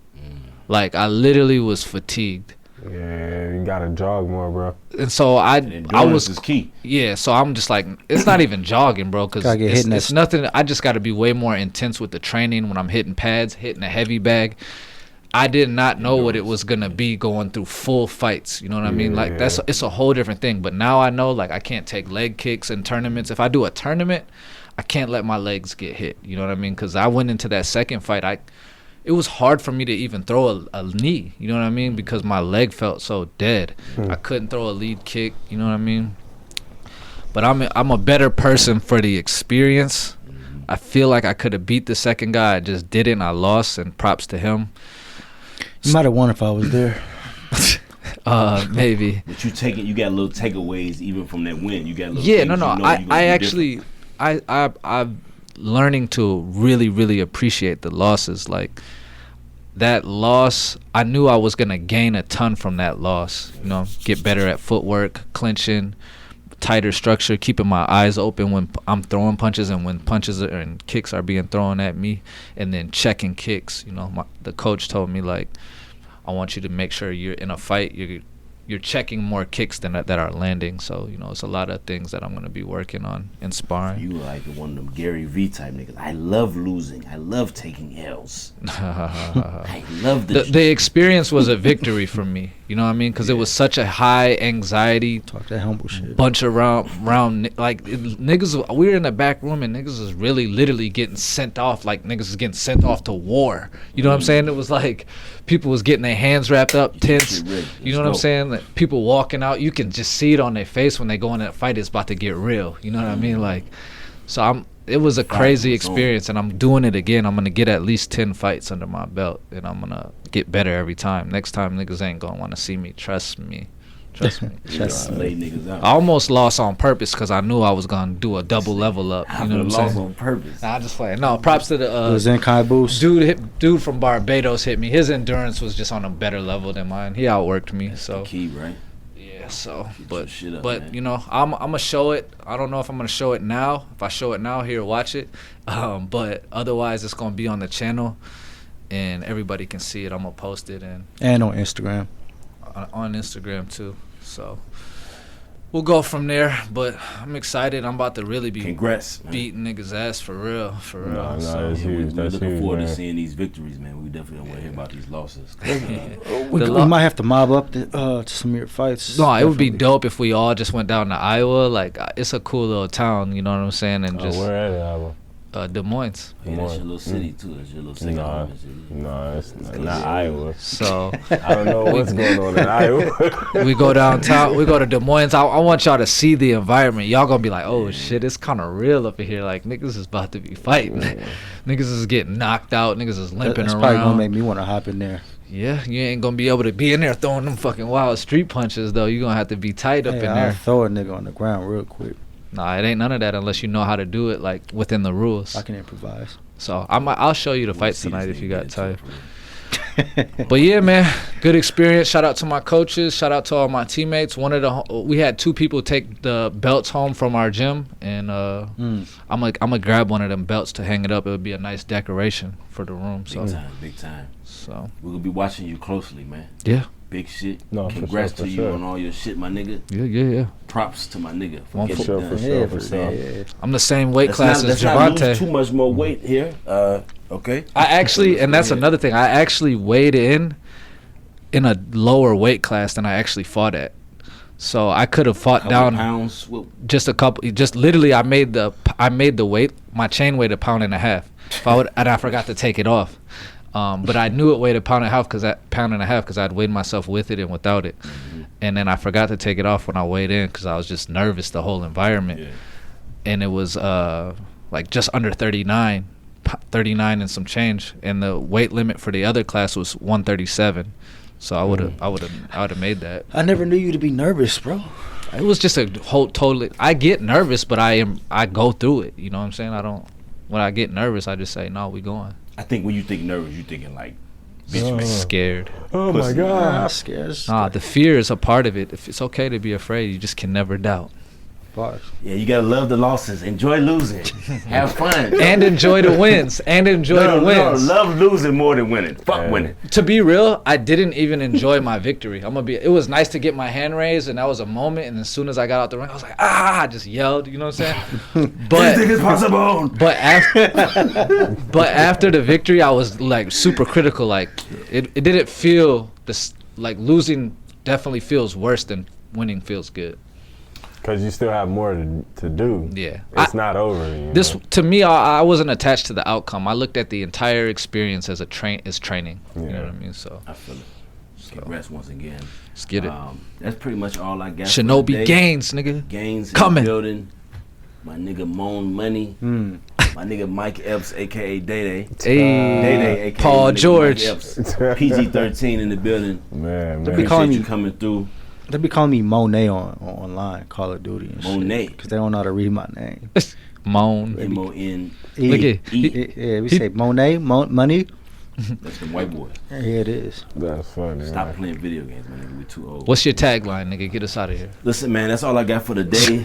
Like I literally was fatigued. Yeah, you gotta jog more, bro. And so I was is key. Yeah, so I'm just like, it's not even jogging, bro, because it's nothing. I just got to be way more intense with the training when I'm hitting pads, hitting a heavy bag. I did not know what it was gonna be going through full fights. You know what I mean? Like it's a whole different thing. But now I know, like, I can't take leg kicks in tournaments. If I do a tournament, I can't let my legs get hit. You know what I mean? Because I went into that second fight, it was hard for me to even throw a knee. You know what I mean? Because my leg felt so dead. I couldn't throw a lead kick. You know what I mean? But I'm a better person for the experience. I feel like I could have beat the second guy. I just didn't. I lost, and props to him. You might have won if I was there. Maybe. But you got little takeaways even from that win. You got little I'm learning to really, really appreciate the losses. Like that loss, I knew I was gonna gain a ton from that loss. You know, get better at footwork, clinching, tighter structure, keeping my eyes open when I'm throwing punches and when punches and kicks are being thrown at me, and then checking kicks. You know, the coach told me, like, I want you to make sure you're in a fight, you're checking more kicks that are landing. So, you know, it's a lot of things that I'm going to be working on in sparring. You like one of them Gary V type niggas. I love losing. I love taking L's. I love the experience was a victory for me. You know what I mean? Because it was such a high anxiety. Talk that humble shit. Bunch of round like niggas. We were in the back room and niggas was really literally getting sent off. Like niggas was getting sent off to war. You know what I'm saying? It was like people was getting their hands wrapped up, tense. You know what I'm saying? Like, people walking out, you can just see it on their face when they go in that fight. It's about to get real. You know what I mean? Like, so it was a crazy was on. experience, and I'm doing it again. I'm gonna get at least 10 fights under my belt, and I'm gonna get better every time. Next time, niggas ain't gonna want to see me. Trust me. Trust me. Just lay niggas out. I almost lost on purpose because I knew I was gonna do a double level up. I You know what I'm lost saying? on purpose. Nah, I just playing. No, props to It the was in Kai Boost. dude from Barbados hit me. His endurance was just on a better level than mine. He outworked me. That's So the key, right? yeah. So Get your but shit up, but man. you know I'm gonna show it. I don't know if I'm gonna show it now. If I show it now, here, watch it. But otherwise, it's gonna be on the channel, and everybody can see it. I'm gonna post it And on Instagram. on Instagram too. So we'll go from there. But I'm excited. I'm about to really be Congrats, man. beating niggas' ass for real. For real. Nah, So, that's Yeah, huge. we're That's looking huge, forward to man. seeing these victories, man. We definitely don't want to hear about these losses. We, The we lo- might have to mob up to some of your fights. No, it would be Definitely. dope if we all just went down to Iowa. Like, it's a cool little town, you know what I'm saying? And just Where at it, Iowa? Des Moines. Yeah, that's your little city too. That's your little second Nah, home. and shit. nah, it's good. not Iowa. So I don't know what's going on in Iowa. we go downtown. We go to Des Moines. I want y'all to see the environment. Y'all gonna be like, oh shit, it's kind of real up in here. Like niggas is about to be fighting. Niggas is getting knocked out. Niggas is limping That's probably gonna around. make me want to hop in there. Yeah, you ain't gonna be able to be in there throwing them fucking wild street punches though. You gonna have to be tight up Hey, in I'll there. throw a nigga on the ground real quick. Nah, it ain't none of that unless you know how to do it like within the rules. I can improvise. So I'll show you the fights See this tonight if nigga you get got into time. it for real. But yeah, man, good experience. Shout out to my coaches. Shout out to all my teammates. We had 2 people take the belts home from our gym, and I'm gonna grab one of them belts to hang it up. It would be a nice decoration for the room. So Big time. so We're gonna be watching you closely, man. yeah, Big shit. No, for Congrats sure, to for you sure. on all your shit, my nigga. yeah. Props to my nigga for One getting for it sure, done. for sure. Yeah, for sure. Yeah. I'm the same weight Let's class not, as let's not lose Javante. too much more weight here. Okay. I actually, and that's another thing. I actually weighed in a lower weight class than I actually fought at. So I could have fought Couple down pounds. Well, just a couple. Just literally, I made the weight. My chain weighed 1.5 pounds. If I would, and I forgot to take it off. But I knew it weighed 1.5 pounds because I'd weighed myself with it and without it. And then I forgot to take it off when I weighed in because I was just nervous, the whole environment. Yeah. And it was like just under 39 and some change. And the weight limit for the other class was 137. So I would have made that. I never knew you to be nervous, bro. It was just a whole totally. I get nervous, but I go through it. You know what I'm saying? When I get nervous, I just say, no, we going. I think when you think nervous, you thinking like, Oh. bitch, Scared. Oh my I'm God. scared. Nah, the fear is a part of it. If it's okay to be afraid, you just can never doubt. Bars. yeah, you gotta love the losses, enjoy losing, have fun, And enjoy the wins. No, love losing more than winning. Fuck Yeah. winning. To be real, I didn't even enjoy my victory. It was nice to get my hand raised, and that was a moment. And as soon as I got out the ring, I was like, I just yelled. You know what I'm saying? Anything is possible. But after the victory, I was like super critical. Like it didn't feel this like losing. Definitely feels worse than winning. Feels good. Because you still have more to do. Yeah. It's not over. You This know? to me, I wasn't attached to the outcome. I looked at the entire experience as training. You know Yeah. what I mean? So I feel it. Congrats once again. let's get it. That's pretty much all I got. for Shinobi today. Gaines, nigga. Gaines in Coming. the building. My nigga Moan Money. My nigga Mike Epps, aka Day Day. Hey, Day, aka Paul my nigga George. Mike Epps. PG-13 in the building. Man, They man. be calling Appreciate me- you coming through. They be calling me Monet online, Call of Duty and Monet. shit. Because they don't know how to read my name. Moan. M-O-N. Look at Yeah, we say Monet, money. That's them white boys. Yeah, it is. That's funny. Stop man. playing video games, man. We're too old. What's your tagline, nigga? Get us out of here. Listen, man, that's all I got for the day.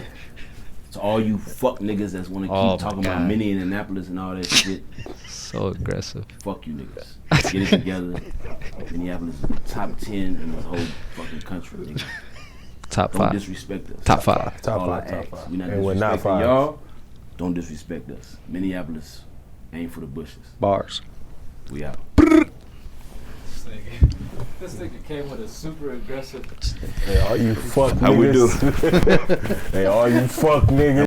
To all you fuck niggas that's want to keep Oh, my talking God. about Minnie and Annapolis and all that shit. So aggressive. Fuck you niggas. Get it together. Minneapolis is top 10 in the whole fucking country, nigga. Top Don't 5. disrespect us. Top 5. Top all five, I top ask. five. We not And we're not disrespecting five. y'all. Don't disrespect us. Minneapolis ain't for the bushes. Bars. We out. This nigga came with a super aggressive. Hey, all you fuck How we niggas. Hey, all you fuck niggas.